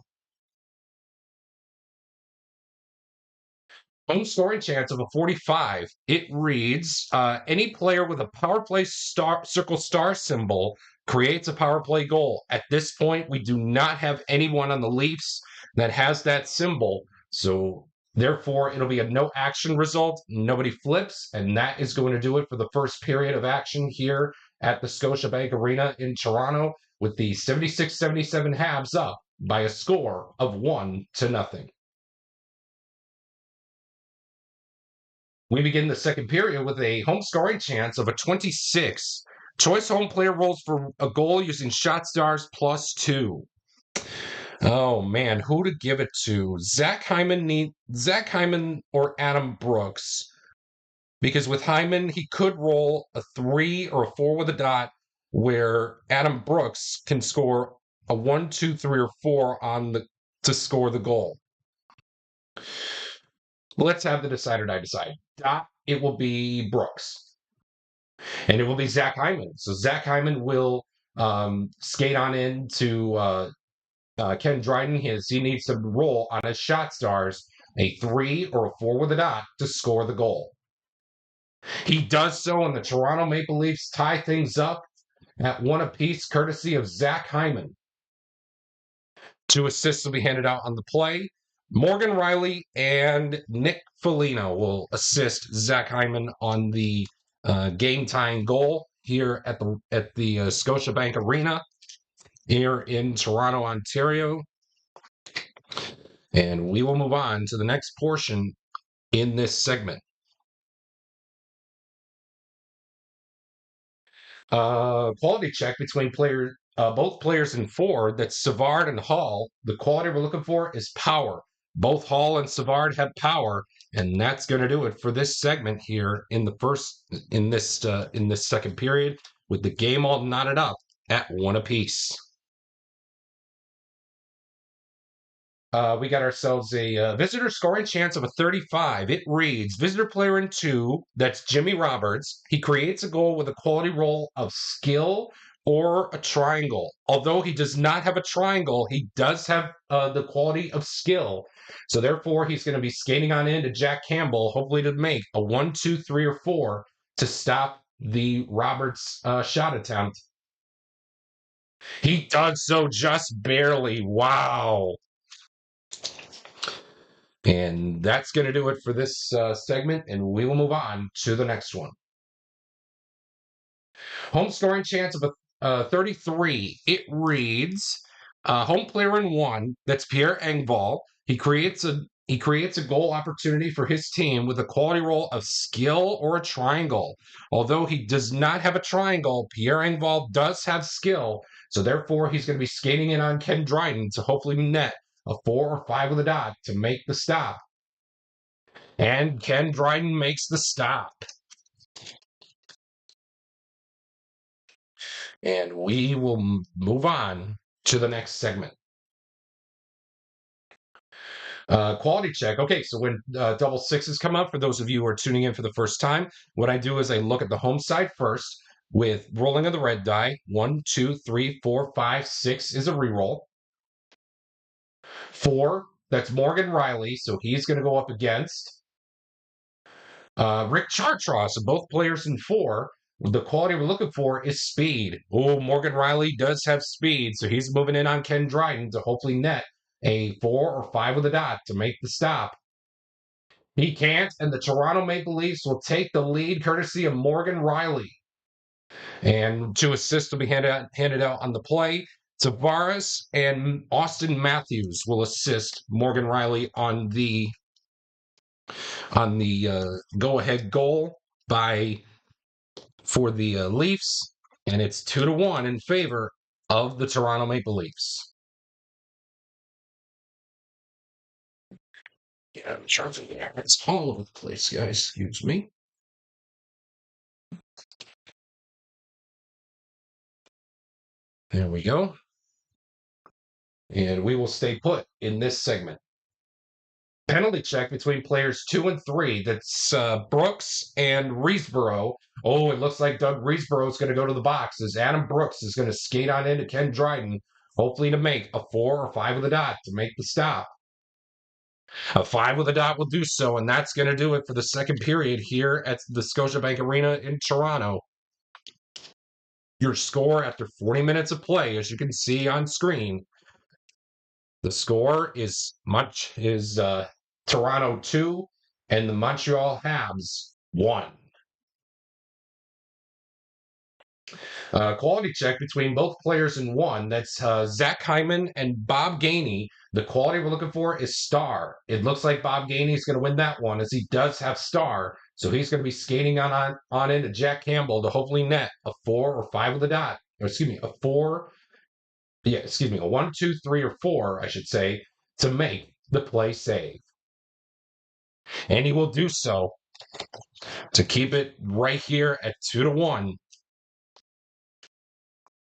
Home scoring chance of a 45. It reads any player with a power play circle star symbol creates a power play goal. At this point, we do not have anyone on the Leafs that has that symbol. So therefore, it'll be a no action result. Nobody flips. And that is going to do it for the first period of action here at the Scotiabank Arena in Toronto with the 76-77 Habs up by a score of 1-0. We begin the second period with a home scoring chance of a 26. Choice home player rolls for a goal using shot stars +2. Oh man, who to give it to? Zach Hyman or Adam Brooks? Because with Hyman, he could roll a 3 or a 4 with a dot, where Adam Brooks can score a 1, 2, 3, or 4 to score the goal. Let's have the decider die decide. Dot, it will be Brooks. And it will be Zach Hyman. So Zach Hyman will skate on into Ken Dryden. He needs to roll on his shot stars a 3 or a 4 with a dot to score the goal. He does so, and the Toronto Maple Leafs tie things up at 1 apiece, courtesy of Zach Hyman. 2 assists will be handed out on the play. Morgan Riley and Nick Foligno will assist Zach Hyman on the game-tying goal here at the Scotiabank Arena here in Toronto, Ontario. And we will move on to the next portion in this segment. Quality check between both players in 4. That's Savard and Hall. The quality we're looking for is power. Both Hall and Savard have power, and that's going to do it for this segment here in this second period, with the game all knotted up at 1 apiece. We got ourselves a visitor scoring chance of a 35. It reads visitor player in 2. That's Jimmy Roberts. He creates a goal with a quality roll of skill or a triangle. Although he does not have a triangle, he does have the quality of skill. So therefore, he's going to be skating on into Jack Campbell, hopefully to make a 1, 2, 3, or 4 to stop the Roberts shot attempt. He does so just barely. Wow. And that's going to do it for this segment, and we will move on to the next one. Home scoring chance of a 33. It reads, home player in one. That's Pierre Engvall. He creates a goal opportunity for his team with a quality roll of skill or a triangle. Although he does not have a triangle, Pierre Engvall does have skill, so therefore he's going to be skating in on Ken Dryden to hopefully net a 4 or 5 with a dot to make the stop. And Ken Dryden makes the stop. And we will move on to the next segment. Quality check. Okay, so when double sixes come up, for those of you who are tuning in for the first time, what I do is I look at the home side first with rolling of the red die. 1, 2, 3, 4, 5, 6 is a reroll. 4, that's Morgan Riley, so he's going to go up against Rick Chartraw. So both players in 4. The quality we're looking for is speed. Oh, Morgan Riley does have speed, so he's moving in on Ken Dryden to hopefully net a 4 or 5 with a dot to make the stop. He can't, and the Toronto Maple Leafs will take the lead courtesy of Morgan Riley. And 2 assists will be handed out on the play. Tavares and Austin Matthews will assist Morgan Riley on the go-ahead goal for the Leafs, and it's 2-1 in favor of the Toronto Maple Leafs. Yeah, I'm charging there. It's all over the place, guys. Excuse me. There we go. And we will stay put in this segment. Penalty check between players 2 and 3. That's Brooks and Reesborough. Oh, it looks like Doug Reesborough is going to go to the box as Adam Brooks is going to skate on into Ken Dryden, hopefully to make a 4 or 5 with a dot to make the stop. A 5 with a dot will do so, and that's going to do it for the second period here at the Scotiabank Arena in Toronto. Your score after 40 minutes of play, as you can see on screen, the score is Toronto 2 and the Montreal Habs 1. Quality check between both players in 1. That's Zach Hyman and Bob Gainey. The quality we're looking for is star. It looks like Bob Gainey is going to win that one as he does have star. So he's going to be skating on into Jack Campbell to hopefully net a 4 or 5 with a dot. Or excuse me, a 4. Yeah, excuse me, a 1, 2, 3, or 4, I should say, to make the play save. And he will do so to keep it right here at 2-1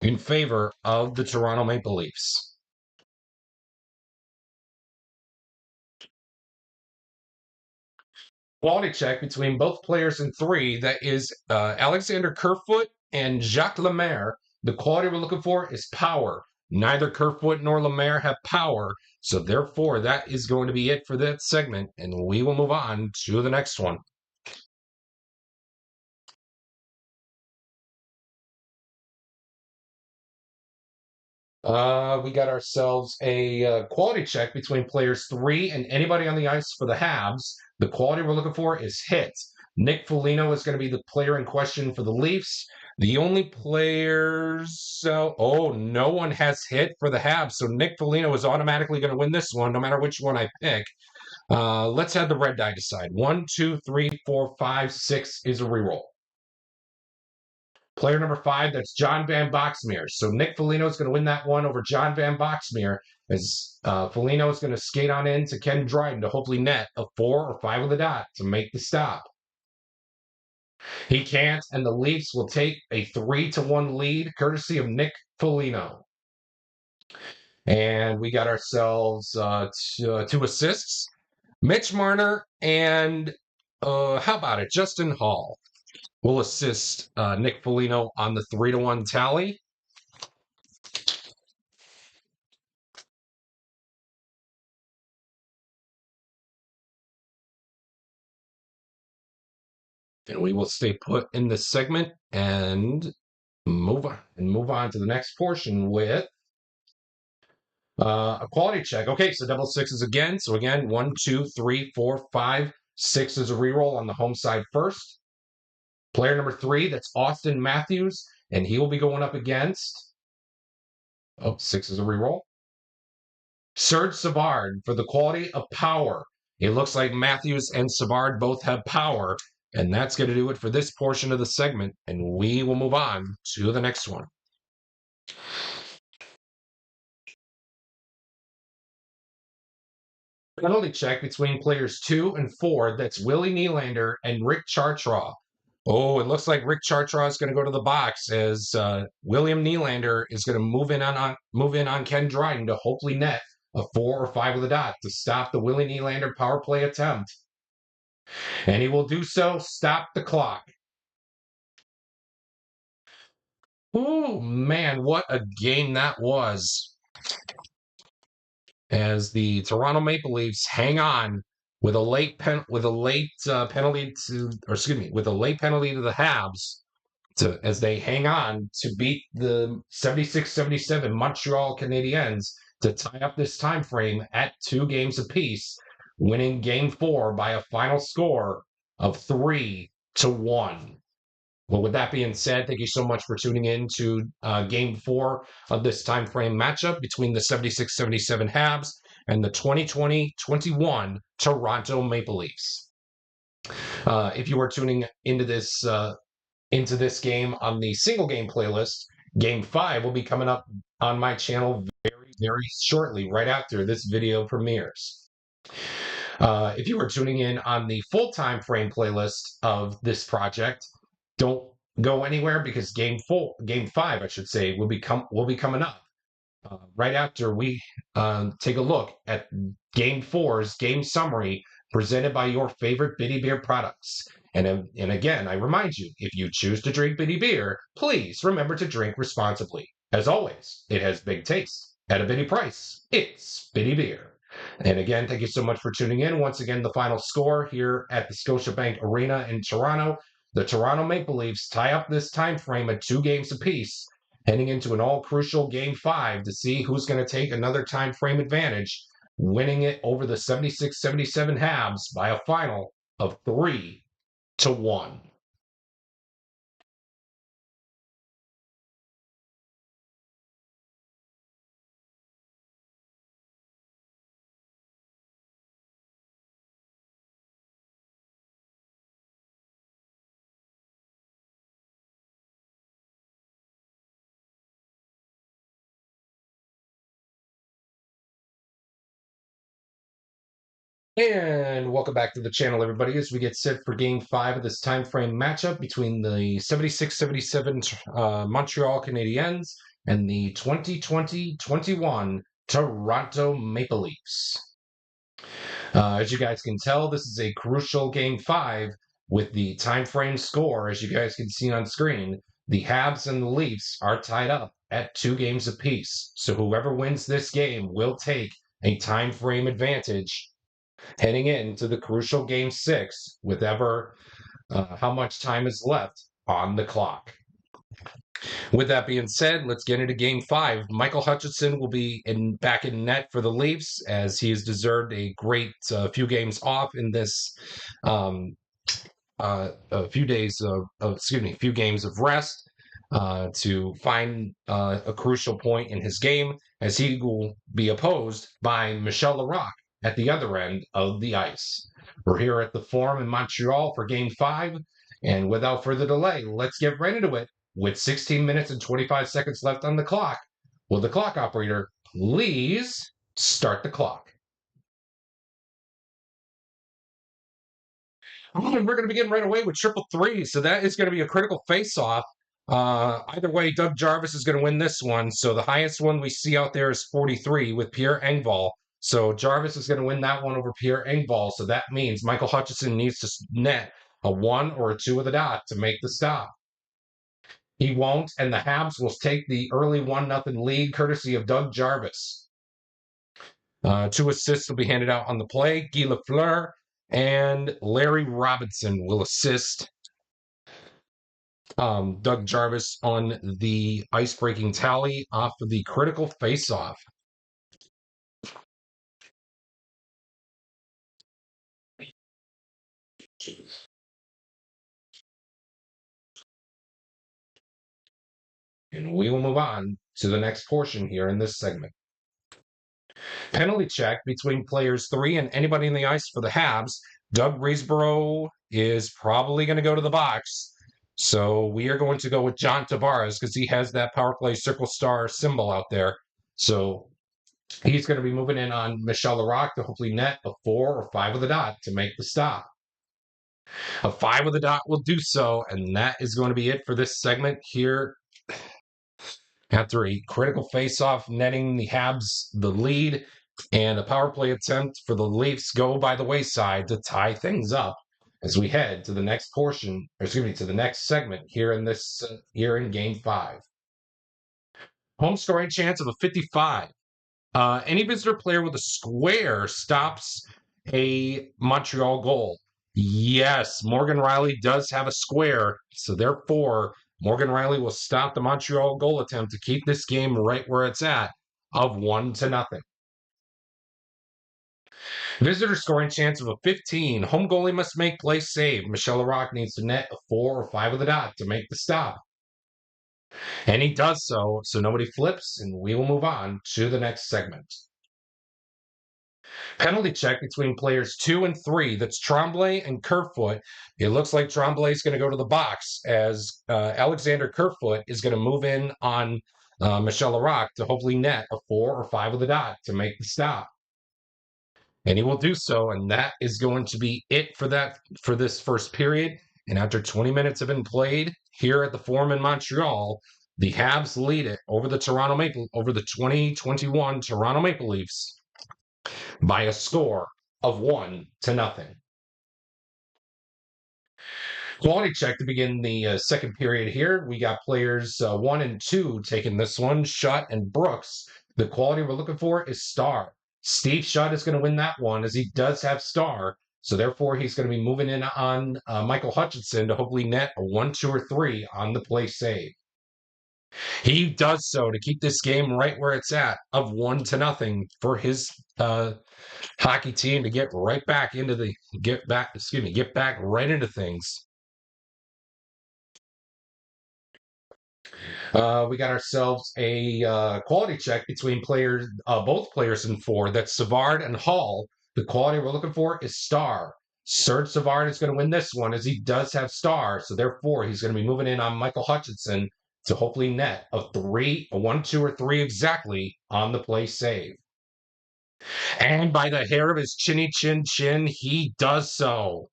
in favor of the Toronto Maple Leafs. Quality check between both players in 3. That is Alexander Kerfoot and Jacques Lemaire. The quality we're looking for is power. Neither Kerfoot nor Lemaire have power, so therefore that is going to be it for that segment, and we will move on to the next one. We got ourselves a quality check between players 3 and anybody on the ice for the Habs. The quality we're looking for is hit. Nick Foligno is going to be the player in question for the Leafs. The only players, no one has hit for the Habs, so Nick Foligno is automatically going to win this one, no matter which one I pick. Let's have the red die decide. 1, 2, 3, 4, 5, 6 is a reroll. Player number 5, that's John Van Boxmeer. So Nick Foligno is going to win that one over John Van Boxmeer as Foligno is going to skate on in to Ken Dryden to hopefully net a 4 or 5 with a dot to make the stop. He can't, and the Leafs will take a 3-1 lead courtesy of Nick Foligno. And we got ourselves 2 assists. Mitch Marner and how about it, Justin Hall will assist Nick Foligno on the 3-1 tally. And we will stay put in this segment and move on to the next portion with A quality check. Okay, so double sixes again. So again, 1, 2, 3, 4, 5, 6 is a reroll on the home side first. Player number 3, that's Austin Matthews, and he will be going up against. Oh, 6 is a reroll. Serge Savard for the quality of power. It looks like Matthews and Savard both have power, and that's going to do it for this portion of the segment, and we will move on to the next one. Penalty check between players 2 and 4. That's Willie Nylander and Rick Chartraw. Oh, it looks like Rick Chartraw is going to go to the box as William Nylander is going to move in on Ken Dryden to hopefully net a 4 or 5 with a dot to stop the Willie Nylander power play attempt. And he will do so. Stop the clock. Oh man, what a game that was! As the Toronto Maple Leafs hang on with a late penalty to, or excuse me, with a late penalty to the Habs as they hang on to beat the 76-77 Montreal Canadiens to tie up this time frame at 2 games apiece, winning Game 4 by a final score of 3-1. Well, with that being said, thank you so much for tuning in to Game 4 of this time frame matchup between the 76-77 Habs and the 2020-21 Toronto Maple Leafs. If you are tuning into this game on the single game playlist, Game 5 will be coming up on my channel very, very shortly, right after this video premieres. If you are tuning in on the full time frame playlist of this project, don't go anywhere because Game 5, I should say, will be coming up right after we take a look at Game 4's game summary presented by your favorite Bitty Beer products. And again, I remind you, if you choose to drink Bitty Beer, please remember to drink responsibly. As always, it has big taste at a bitty price. It's Bitty Beer. And again, thank you so much for tuning in. Once again, the final score here at the Scotiabank Arena in Toronto. The Toronto Maple Leafs tie up this time frame at 2 games apiece, heading into an all-crucial Game 5 to see who's going to take another time frame advantage, winning it over the 76-77 Habs by a final of 3-1. And welcome back to the channel, everybody, as we get set for Game 5 of this time frame matchup between the 76-77 Montreal Canadiens and the 2020-21 Toronto Maple Leafs. As you guys can tell, this is a crucial Game 5 with the time frame score, as you guys can see on screen. The Habs and the Leafs are tied up at 2 games apiece, so whoever wins this game will take a time frame advantage heading into the crucial Game 6 with how much time is left on the clock. With that being said, let's get into Game 5. Michael Hutchinson will be back in net for the Leafs as he has deserved a great few games off in this a few days few games of rest to find a crucial point in his game as he will be opposed by Michel Larocque at the other end of the ice. We're here at the Forum in Montreal for Game 5, and without further delay, let's get right into it with 16 minutes and 25 seconds left on the clock. Will the clock operator please start the clock? We're going to begin right away with triple three. So that is going to be a critical face-off. Either way, Doug Jarvis is going to win this one. So the highest one we see out there is 43 with Pierre Engvall. So Jarvis is going to win that one over Pierre Engvall. So that means Michael Hutchinson needs to net a 1 or a 2 with a dot to make the stop. He won't, and the Habs will take the early 1-0 lead courtesy of Doug Jarvis. 2 assists will be handed out on the play. Guy Lafleur and Larry Robinson will assist Doug Jarvis on the ice-breaking tally off of the critical face-off. And we will move on to the next portion here in this segment. Penalty check between players 3 and anybody in the ice for the Habs. Doug Breesboro is probably going to go to the box. So we are going to go with John Tavares because he has that power play circle star symbol out there. So he's going to be moving in on Michel Larocque to hopefully net a 4 or 5 with a dot to make the stop. A 5 with a dot will do so, and that is going to be it for this segment here. After a critical face-off netting the Habs the lead, and a power play attempt for the Leafs go by the wayside to tie things up as we head to the next portion, or excuse me, to the next segment here in this here in Game 5. Home scoring chance of a 55. Any visitor player with a square stops a Montreal goal. Yes, Morgan Riley does have a square, so therefore Morgan Riley will stop the Montreal goal attempt to keep this game right where it's at of 1-0. Visitor scoring chance of a 15. Home goalie must make play save. Michel Larocque needs to net a 4 or 5 with a dot to make the stop. And he does so nobody flips, and we will move on to the next segment. Penalty check between players 2 and 3. That's Tremblay and Kerfoot. It looks like Tremblay is going to go to the box as Alexander Kerfoot is going to move in on Michel Larocque to hopefully net a 4 or 5 with a dot to make the stop. And he will do so, and that is going to be it for this first period. And after 20 minutes have been played here at the Forum in Montreal, the Habs lead it over the 2021 Toronto Maple Leafs by a score of 1-0. Quality check to begin the second period here. We got players 1 and 2 taking this one. Shutt and Brooks. The quality we're looking for is star. Steve Shutt is going to win that one as he does have star. So therefore, he's going to be moving in on Michael Hutchinson to hopefully net a 1, 2, or 3 on the play save. He does so to keep this game right where it's at of 1-0 for his hockey team to get back right into things. We got ourselves a quality check between both players in 4. That's Savard and Hall. The quality we're looking for is star. Serge Savard is going to win this one as he does have star. So therefore, he's going to be moving in on Michael Hutchinson to hopefully net a 1, 2, or 3 exactly on the play save. And by the hair of his chinny chin chin, he does so.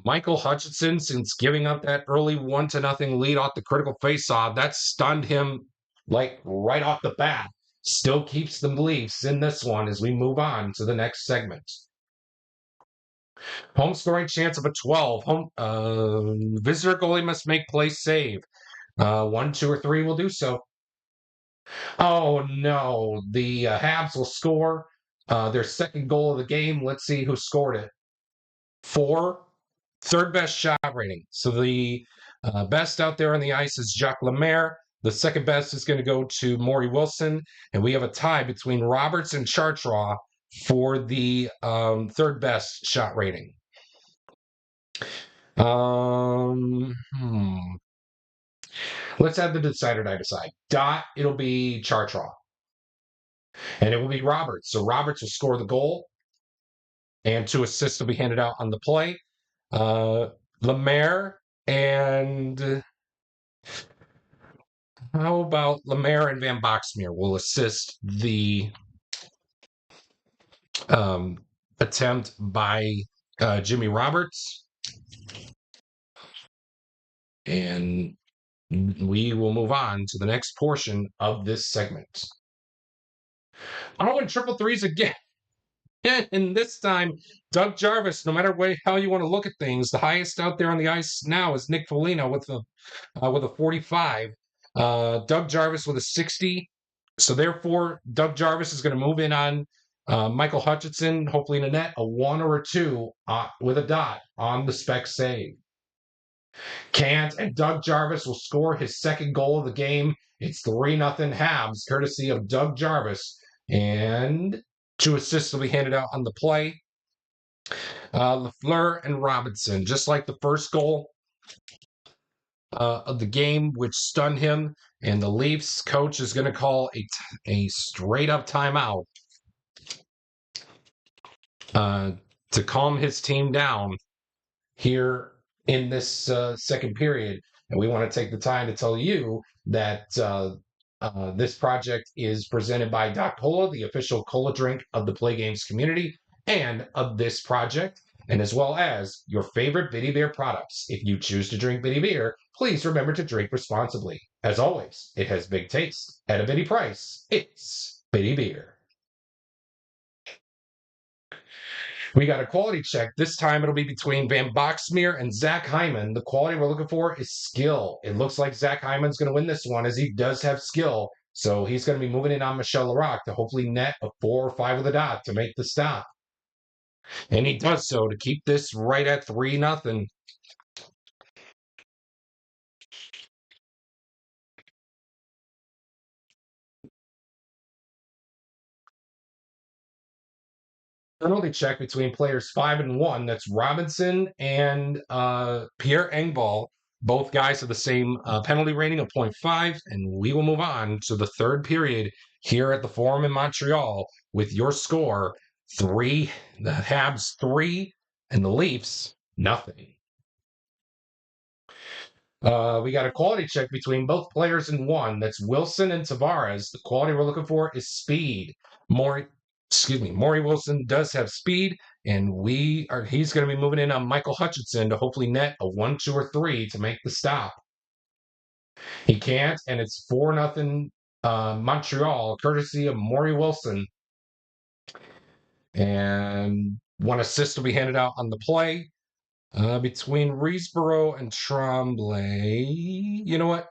Michael Hutchinson, since giving up that early 1-0 lead off the critical faceoff, that stunned him like right off the bat. Still keeps the Leafs in this one as we move on to the next segment. Home scoring chance of a 12. Visitor goalie must make play save. 1, 2, or 3 will do so. Oh no, the Habs will score their second goal of the game. Let's see who scored it. 4. Third best shot rating. So the best out there on the ice is Jacques Lemaire. The second best is going to go to Maury Wilson. And we have a tie between Roberts and Chartraw for the third best shot rating. Let's have the decider die decide. Dot, it'll be Chartraw. And it will be Roberts. So Roberts will score the goal. And 2 assists will be handed out on the play. Lemaire and how about Lemaire and Van Boxmeer will assist the attempt by Jimmy Roberts. And we will move on to the next portion of this segment. Oh, and triple threes again. And this time, Doug Jarvis, no matter how you want to look at things, the highest out there on the ice now is Nick Foligno with a 45. Doug Jarvis with a 60. So therefore, Doug Jarvis is going to move in on Michael Hutchinson, hopefully in a net, a 1 or a 2 with a dot on the spec save. Can't, and Doug Jarvis will score his second goal of the game. It's 3-0 Habs, courtesy of Doug Jarvis. And 2 assists will be handed out on the play. Lafleur and Robinson, just like the first goal of the game, which stunned him, and the Leafs coach is going to call a straight up timeout to calm his team down here in this second period. And we want to take the time to tell you that this project is presented by Doc Cola, the official cola drink of the Play Games community, and of this project, and as well as your favorite Bitty Beer products. If you choose to drink Bitty Beer, please remember to drink responsibly. As always, it has big taste at a bitty price. It's Bitty Beer. We got a quality check. This time it'll be between Van Boxmeer and Zach Hyman. The quality we're looking for is skill. It looks like Zach Hyman's going to win this one as he does have skill. So he's going to be moving in on Michel Larocque to hopefully net a 4 or 5 with a dot to make the stop. And he does so to keep this right at 3-0. Penalty check between players 5 and 1. That's Robinson and Pierre Engvall. Both guys have the same penalty rating of 0.5, and we will move on to the third period here at the Forum in Montreal with your score 3, the Habs 3, and the Leafs nothing. We got a quality check between both players in 1. That's Wilson and Tavares. The quality we're looking for is speed. Maury Wilson does have speed, and he's going to be moving in on Michael Hutchinson to hopefully net a 1, 2, or 3 to make the stop. He can't, and it's 4-0 Montreal, courtesy of Maury Wilson. And 1 assist will be handed out on the play. Between Riesborough and Tremblay, you know what?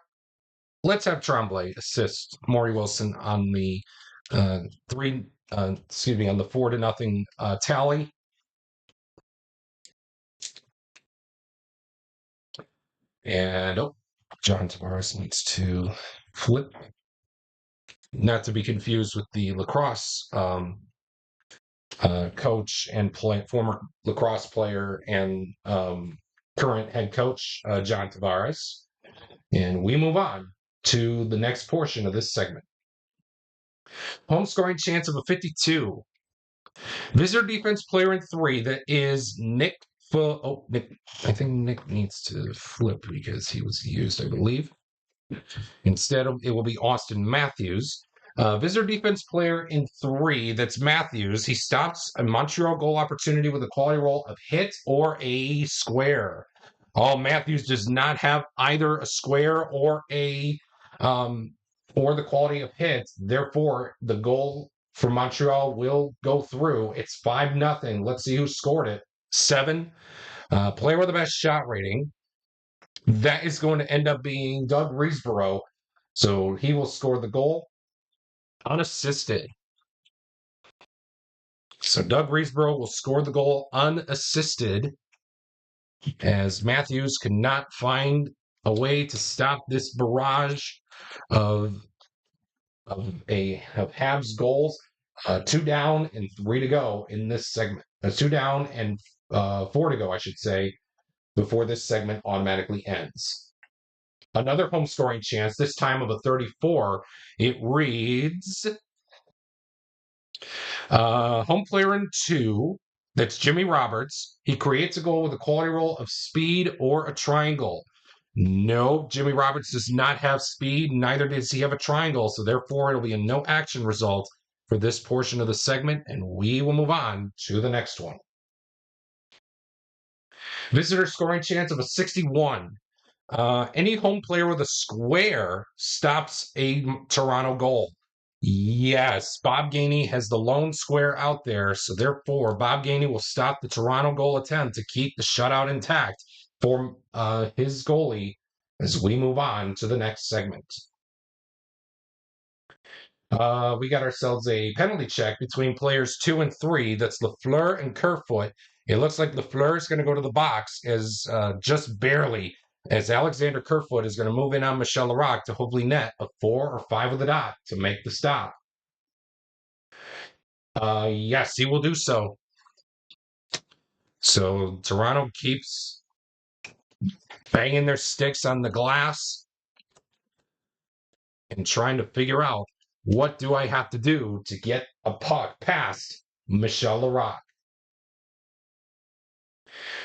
Let's have Tremblay assist Maury Wilson on the on the 4-0 tally. And John Tavares needs to flip, not to be confused with the lacrosse coach and former lacrosse player and current head coach John Tavares. And we move on to the next portion of this segment. Home scoring chance of a 52. Visitor defense player in 3, that is Nick. I think Nick needs to flip because he was used, I believe. Instead, it will be Austin Matthews. Visitor defense player in 3, that's Matthews. He stops a Montreal goal opportunity with a quality roll of hit or a square. Matthews does not have either a square or the quality of hit. Therefore, the goal for Montreal will go through. It's 5-0. Let's see who scored it. 7. Player with the best shot rating. That is going to end up being Doug Riesborough. So he will score the goal unassisted. So Doug Riesborough will score the goal unassisted as Matthews could not find a way to stop this barrage of Habs goals. 2 down and 3 to go in this segment. 2 down and 4 to go, I should say, before this segment automatically ends. Another home scoring chance, this time of a 34. It reads home player in 2. That's Jimmy Roberts. He creates a goal with a quality roll of speed or a triangle. No, Jimmy Roberts does not have speed. Neither does he have a triangle. So therefore, it'll be a no action result for this portion of the segment. And we will move on to the next one. Visitor scoring chance of a 61. Any home player with a square stops a Toronto goal. Yes, Bob Gainey has the lone square out there, so therefore Bob Gainey will stop the Toronto goal attempt to keep the shutout intact for his goalie as we move on to the next segment. We got ourselves a penalty check between players 2 and 3. That's Lafleur and Kerfoot. It looks like Lafleur is going to go to the box as just barely, as Alexander Kerfoot is going to move in on Michel Larocque to hopefully net a 4 or 5 with a dot to make the stop. Yes, he will do so. So Toronto keeps banging their sticks on the glass and trying to figure out, what do I have to do to get a puck past Michel Larocque?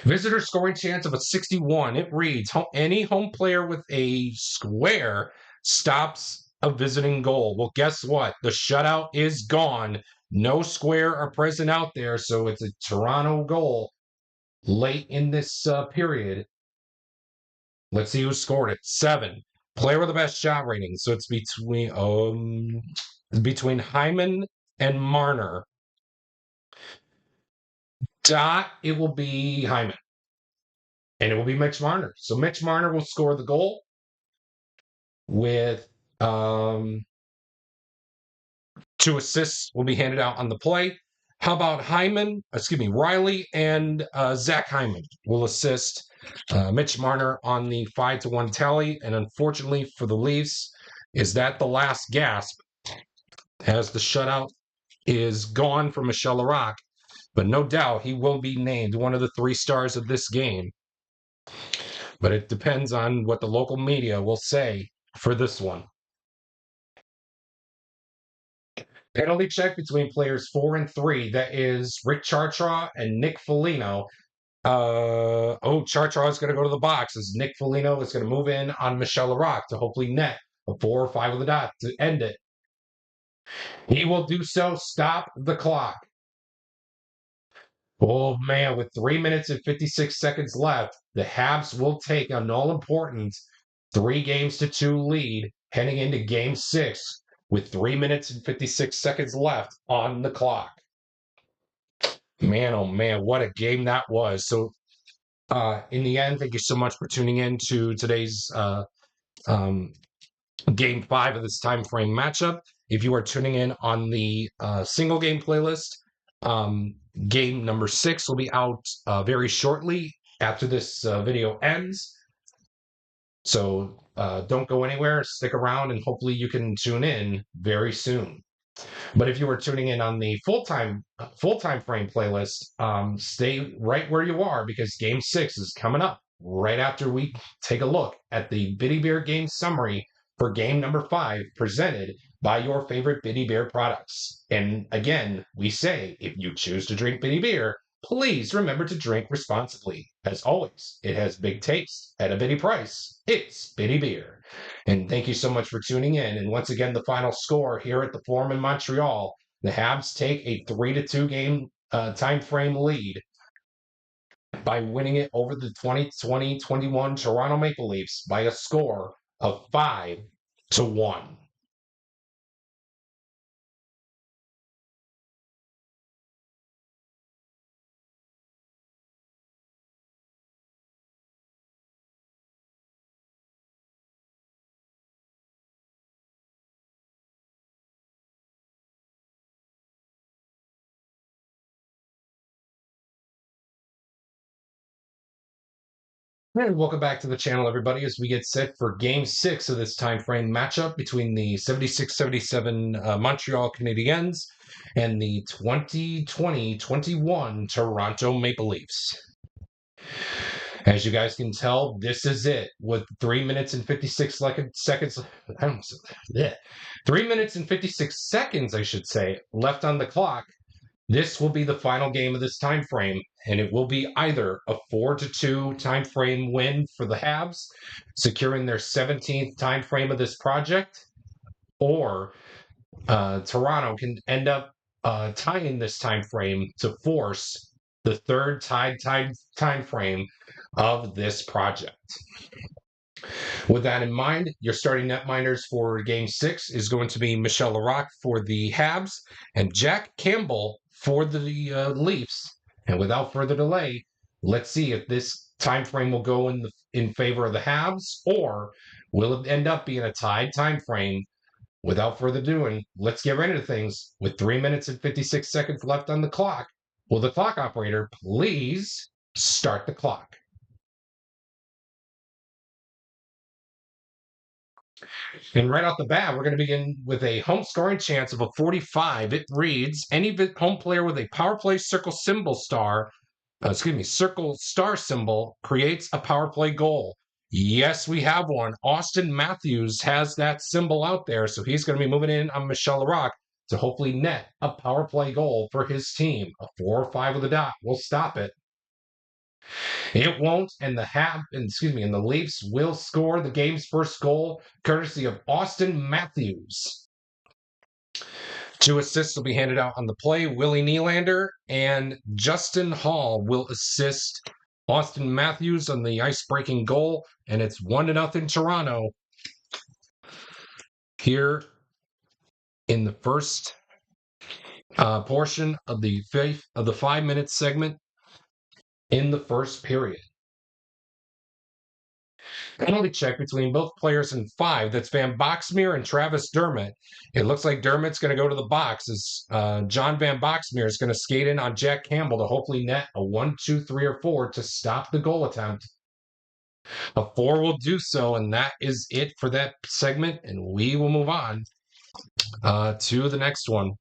Visitor scoring chance of a 61. It reads, any home player with a square stops a visiting goal. Well, guess what? The shutout is gone. No square are present out there, so it's a Toronto goal late in this period. Let's see who scored it. 7. Player with the best shot rating. So it's between Hyman and Marner. It will be Hyman. And it will be Mitch Marner. So Mitch Marner will score the goal with 2 assists will be handed out on the play. How about Riley and Zach Hyman will assist Mitch Marner on the 5-1 tally. And unfortunately for the Leafs, is that the last gasp as the shutout is gone from Michel Larocque. But no doubt he will be named one of the 3 stars of this game. But it depends on what the local media will say for this one. Penalty check between players 4 and 3. That is Rick Chartraw and Nick Foligno. Chartraw is going to go to the box as Nick Foligno is going to move in on Michel Larocque to hopefully net a 4 or 5 with a dot to end it. He will do so. Stop the clock. Oh, man, with 3 minutes and 56 seconds left, the Habs will take an all-important 3-2 lead heading into Game 6 with 3 minutes and 56 seconds left on the clock. Man, oh, man, what a game that was. So, in the end, thank you so much for tuning in to today's Game 5 of this time frame matchup. If you are tuning in on the single game playlist, game number 6 will be out very shortly after this video ends. So don't go anywhere. Stick around, and hopefully you can tune in very soon. But if you were tuning in on the full-time frame playlist, stay right where you are, because Game 6 is coming up right after we take a look at the Bitty Beer game summary for game number 5, presented by your favorite Bitty Beer products. And again, we say, if you choose to drink Bitty Beer, please remember to drink responsibly. As always, it has big taste at a bitty price. It's Bitty Beer. And thank you so much for tuning in. And once again, the final score here at the Forum in Montreal, the Habs take a 3-2 game time frame lead by winning it over the 2020-21 Toronto Maple Leafs by a score of 5-1. And welcome back to the channel, everybody, as we get set for Game 6 of this time frame matchup between the 76-77 Montreal Canadiens and the 2020-21 Toronto Maple Leafs. As you guys can tell, this is it. With 3 minutes and 56 seconds, 3 minutes and 56 seconds, I should say, left on the clock. This will be the final game of this time frame, and it will be either a 4-2 time frame win for the Habs, securing their 17th time frame of this project, or Toronto can end up tying this time frame to force the third tied time frame of this project. With that in mind, your starting netminders for Game 6 is going to be Michel Larocque for the Habs and Jack Campbell for the Leafs. And without further delay, let's see if this time frame will go in favor of the Habs, or will it end up being a tied time frame. Without further ado, let's get right into things. With 3 minutes and 56 seconds left on the clock, will the clock operator please start the clock? And right off the bat, we're going to begin with a home scoring chance of a 45. It reads, any home player with a power play circle symbol star circle star symbol creates a power play goal. Yes, we have one. Austin Matthews has that symbol out there, so he's going to be moving in on Michelle Larocque to hopefully net a power play goal for his team. A 4 or 5 with a dot will stop it. It won't, and and the Leafs will score the game's first goal, courtesy of Austin Matthews. 2 assists will be handed out on the play. Willie Nylander and Justin Hall will assist Austin Matthews on the ice-breaking goal, and it's 1-0 Toronto here in the first portion of the 5-minute segment in the first period. Penalty check between both players in 5. That's Van Boxmeer and Travis Dermott. It looks like Dermott's going to go to the box as John Van Boxmeer is going to skate in on Jack Campbell to hopefully net a 1, 2, 3, or 4 to stop the goal attempt. A 4 will do so, and that is it for that segment, and we will move on to the next one.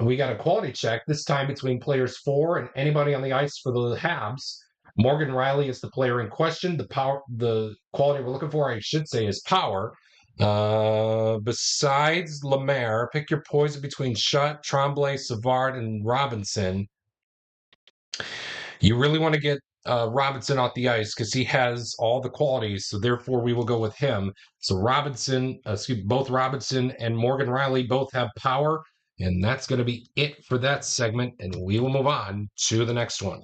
We got a quality check, this time between players 4 and anybody on the ice for the Habs. Morgan Riley is the player in question. The quality we're looking for, I should say, is power. Besides Lemaire, pick your poison between Shutt, Tremblay, Savard, and Robinson. You really want to get Robinson off the ice because he has all the qualities, so therefore we will go with him. So both Robinson and Morgan Riley both have power, and that's going to be it for that segment, and we will move on to the next one.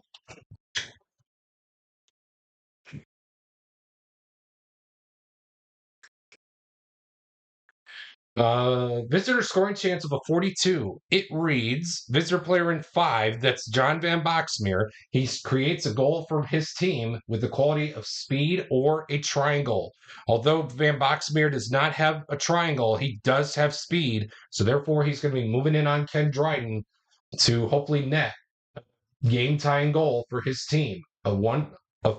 Visitor scoring chance of a 42. It reads, visitor player in 5, that's John Van Boxmeer. He creates a goal for his team with the quality of speed or a triangle. Although Van Boxmeer does not have a triangle, he does have speed, so therefore he's going to be moving in on Ken Dryden to hopefully net game-tying goal for his team. A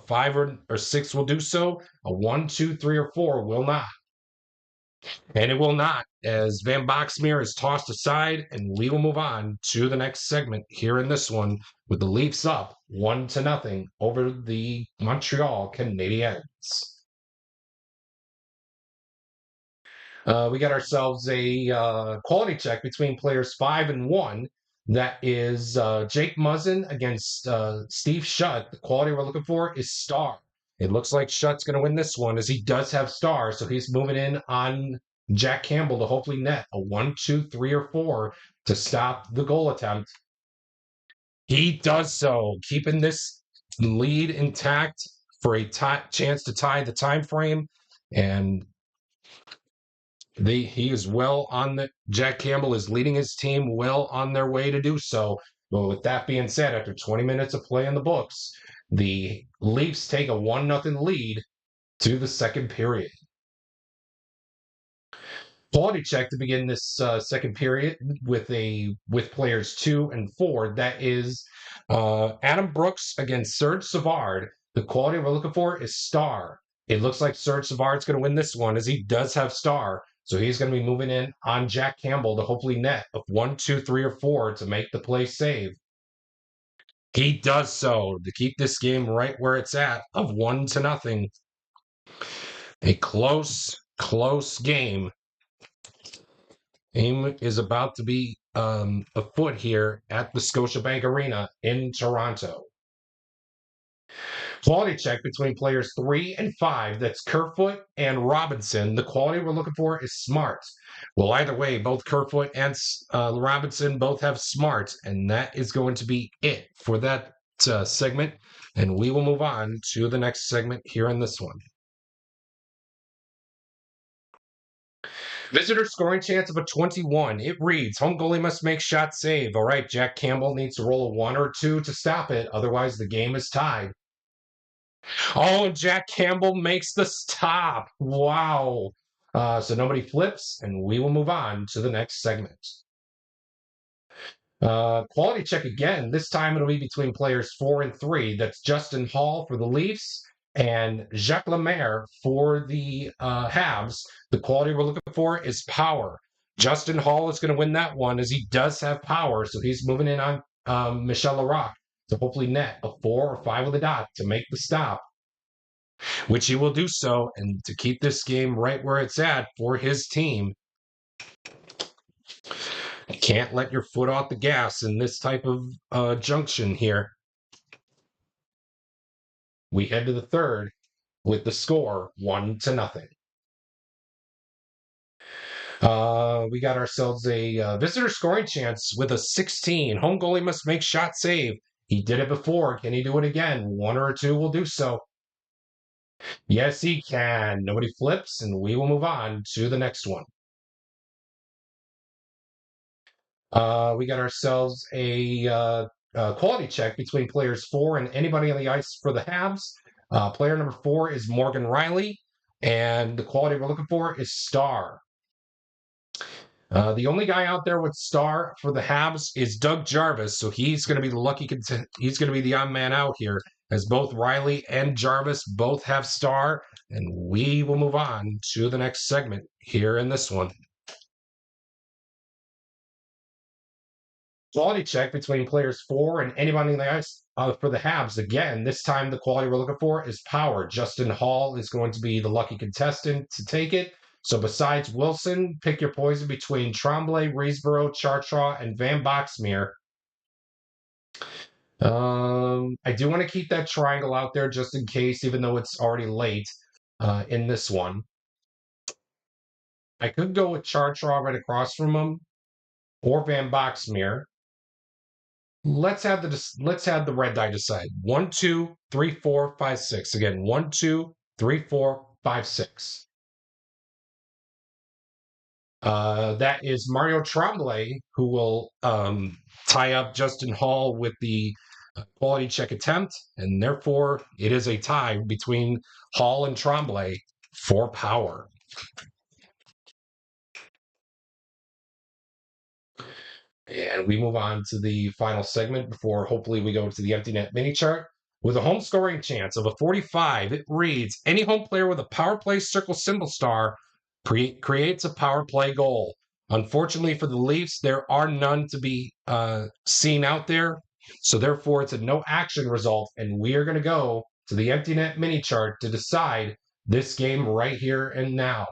5 or 6 will do so. A 1, 2, 3, or 4 will not. And it will not, as Van Boxmeer is tossed aside, and we will move on to the next segment here in this one with the Leafs up 1-0 over the Montreal Canadiens. We got ourselves a quality check between players 5 and 1. That is Jake Muzzin against Steve Shutt. The quality we're looking for is star. It looks like Shutt's going to win this one as he does have star, so he's moving in on Jack Campbell to hopefully net a 1, 2, 3, or 4 to stop the goal attempt. He does so, keeping this lead intact for a chance to tie the time frame, and he is well on the. Jack Campbell is leading his team well on their way to do so. But with that being said, after 20 minutes of play in the books, the Leafs take a 1-0 lead to the second period. Quality check to begin this second period with players 2 and 4. That is Adam Brooks against Serge Savard. The quality we're looking for is star. It looks like Serge Savard's going to win this one as he does have star. So he's going to be moving in on Jack Campbell to hopefully net of 1, 2, 3, or 4 to make the play save. He does so to keep this game right where it's at of 1-0. A close game. Game is about to be afoot here at the Scotiabank Arena in Toronto. Quality check between players 3 and 5. That's Kerfoot and Robinson. The quality we're looking for is smart. Well, either way, both Kerfoot and Robinson both have smart, and that is going to be it for that segment. And we will move on to the next segment here in this one. Visitor scoring chance of a 21. It reads, home goalie must make shot save. All right, Jack Campbell needs to roll a 1 or 2 to stop it. Otherwise, the game is tied. Oh, Jack Campbell makes the stop. Wow. So nobody flips, and we will move on to the next segment. Quality check again. This time it'll be between players 4 and 3. That's Justin Hall for the Leafs And Jacques Lemaire for the Habs, the quality we're looking for is power. Justin Hall is going to win that one as he does have power, so he's moving in on Michel Larocque to hopefully net a 4 or 5 with a dot to make the stop, which he will do so, and to keep this game right where it's at for his team. You can't let your foot off the gas in this type of junction here. We head to the third with the score 1-0. We got ourselves a visitor scoring chance with a 16. Home goalie must make shot save. He did it before. Can he do it again? One or two will do so. Yes, he can. Nobody flips, and we will move on to the next one. We got ourselves a quality check between players 4 and anybody on the ice for the Habs. Player number 4 is Morgan Riley, and the quality we're looking for is star. The only guy out there with star for the Habs is Doug Jarvis, so he's going to be the he's going to be the odd man out here, as both Riley and Jarvis both have star, and we will move on to the next segment here in this one. Quality check between players 4 and anybody in the ice for the Habs. Again, this time the quality we're looking for is power. Justin Hall is going to be the lucky contestant to take it. So besides Wilson, pick your poison between Tremblay, Reesboro, Chartraw, and Van Boxmeer. I do want to keep that triangle out there just in case, even though it's already late in this one. I could go with Chartraw right across from him, or Van Boxmeer. Let's have the red die decide. 1, 2, 3, 4, 5, 6. Again, 1, 2, 3, 4, 5, 6. That is Mario Tremblay, who will tie up Justin Hall with the quality check attempt, and therefore it is a tie between Hall and Tremblay for power. And we move on to the final segment before hopefully we go to the empty net mini chart. With a home scoring chance of a 45, it reads, any home player with a power play circle symbol star creates a power play goal. Unfortunately for the Leafs, there are none to be seen out there. So therefore, it's a no action result. And we are going to go to the empty net mini chart to decide this game right here and now.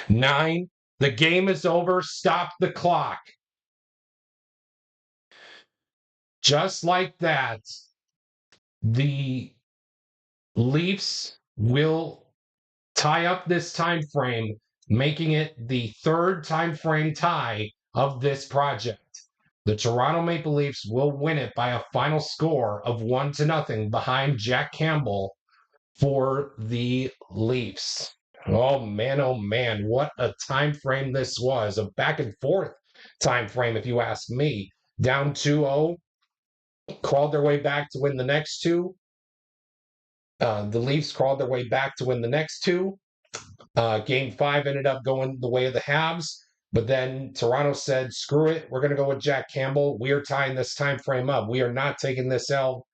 9. The game is over. Stop the clock. Just like that, the Leafs will tie up this time frame, making it the third time frame tie of this project. The Toronto Maple Leafs will win it by a final score of 1-0 behind Jack Campbell for the Leafs. Oh man, what a time frame this was. A back and forth time frame, if you ask me. Down 2-0, crawled their way back to win the next two. The Leafs crawled their way back to win the next two. Game 5 ended up going the way of the Habs, but then Toronto said, screw it, we're going to go with Jack Campbell. We are tying this time frame up. We are not taking this L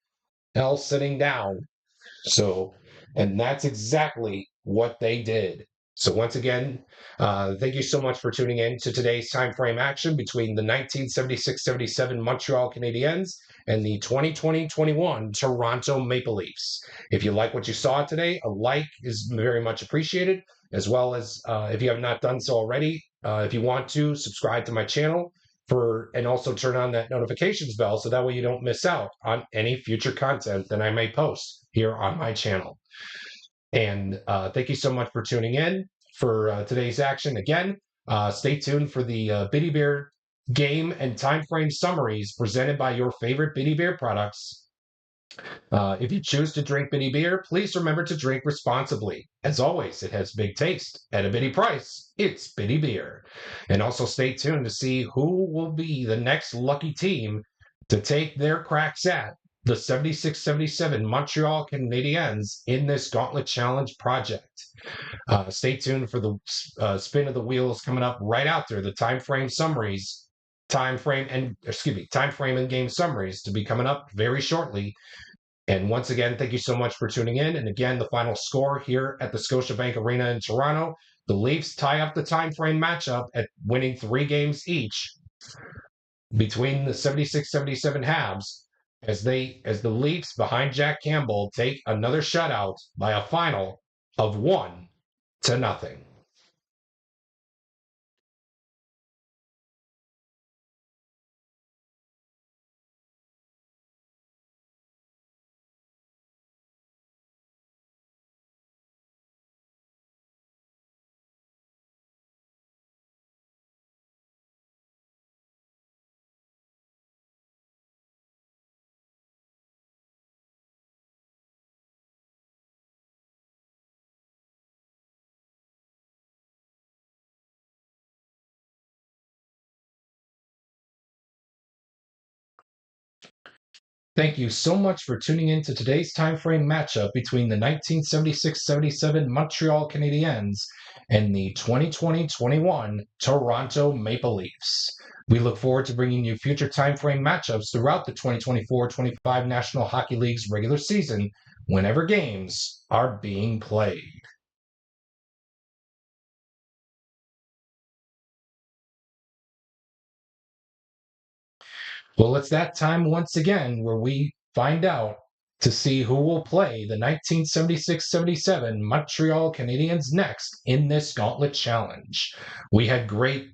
sitting down. So, and that's exactly what they did. So once again, thank you so much for tuning in to today's time frame action between the 1976-77 Montreal Canadiens and the 2020-21 Toronto Maple Leafs. If you like what you saw today, a like is very much appreciated, as well as if you have not done so already, if you want to subscribe to my channel and also turn on that notifications bell so that way you don't miss out on any future content that I may post here on my channel. And thank you so much for tuning in for today's action. Again, stay tuned for the Bitty Beer game and time frame summaries presented by your favorite Bitty Beer products. If you choose to drink Bitty Beer, please remember to drink responsibly. As always, it has big taste. At a bitty price, it's Bitty Beer. And also stay tuned to see who will be the next lucky team to take their cracks at the 76-77 Montreal Canadiens in this Gauntlet Challenge project. Stay tuned for the spin of the wheels coming up right after the time frame summaries, time frame and game summaries to be coming up very shortly. And once again, thank you so much for tuning in. And again, the final score here at the Scotiabank Arena in Toronto, the Leafs tie up the time frame matchup at winning 3 games each between the 76-77 Habs as the Leafs behind Jack Campbell take another shutout by a final of 1-0. Thank you so much for tuning in to today's time frame matchup between the 1976-77 Montreal Canadiens and the 2020-21 Toronto Maple Leafs. We look forward to bringing you future time frame matchups throughout the 2024-25 National Hockey League's regular season whenever games are being played. Well, it's that time once again where we find out to see who will play the 1976-77 Montreal Canadiens next in this Gauntlet Challenge. We had great,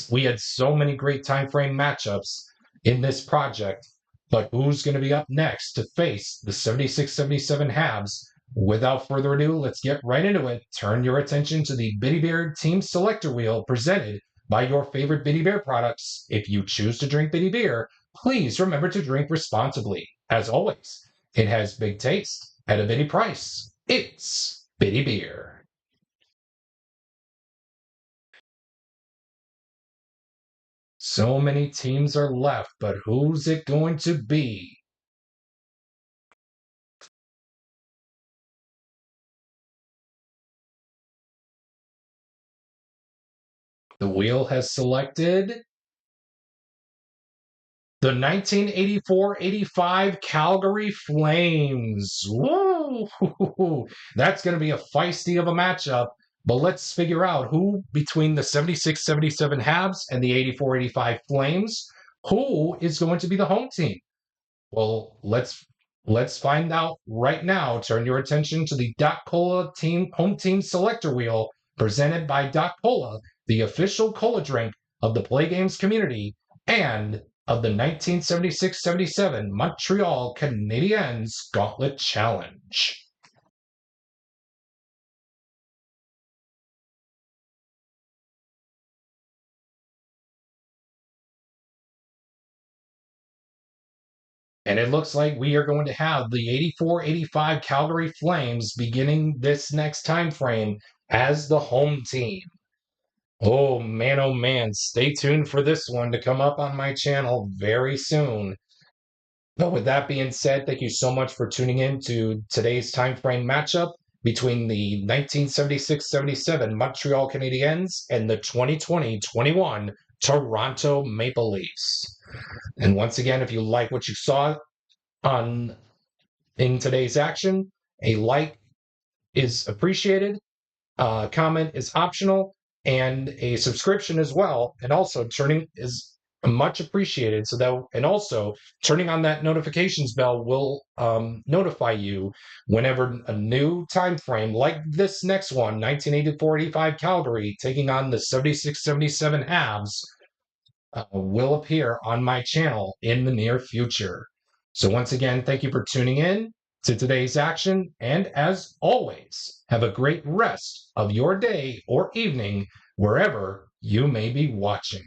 we had so many great time frame matchups in this project, but who's going to be up next to face the 76-77 Habs? Without further ado, let's get right into it. Turn your attention to the Bitty Beard Team Selector Wheel presented by your favorite Bitty Beer products. If you choose to drink Bitty Beer, please remember to drink responsibly. As always, it has big taste at a bitty price. It's Bitty Beer. So many teams are left, but who's it going to be? The wheel has selected the 1984-85 Calgary Flames. Woo! That's going to be a feisty of a matchup. But let's figure out who between the 76-77 Habs and the 84-85 Flames, who is going to be the home team. Well, let's find out right now. Turn your attention to the Doc Cola team home team selector wheel presented by Doc Cola, the official cola drink of the Play Games community and of the 1976-77 Montreal Canadiens Gauntlet Challenge. And it looks like we are going to have the 84-85 Calgary Flames beginning this next time frame as the home team. Oh man, stay tuned for this one to come up on my channel very soon. But with that being said, thank you so much for tuning in to today's time frame matchup between the 1976-77 Montreal Canadiens and the 2020-21 Toronto Maple Leafs. And once again, if you like what you saw on in today's action, a like is appreciated, comment is optional, and a subscription as well. And also turning is much appreciated. So that and also turning on that notifications bell will notify you whenever a new time frame like this next one, 1984-85 Calgary taking on the 76-77 Habs, will appear on my channel in the near future. So once again, thank you for tuning in to today's action. And as always, have a great rest of your day or evening wherever you may be watching.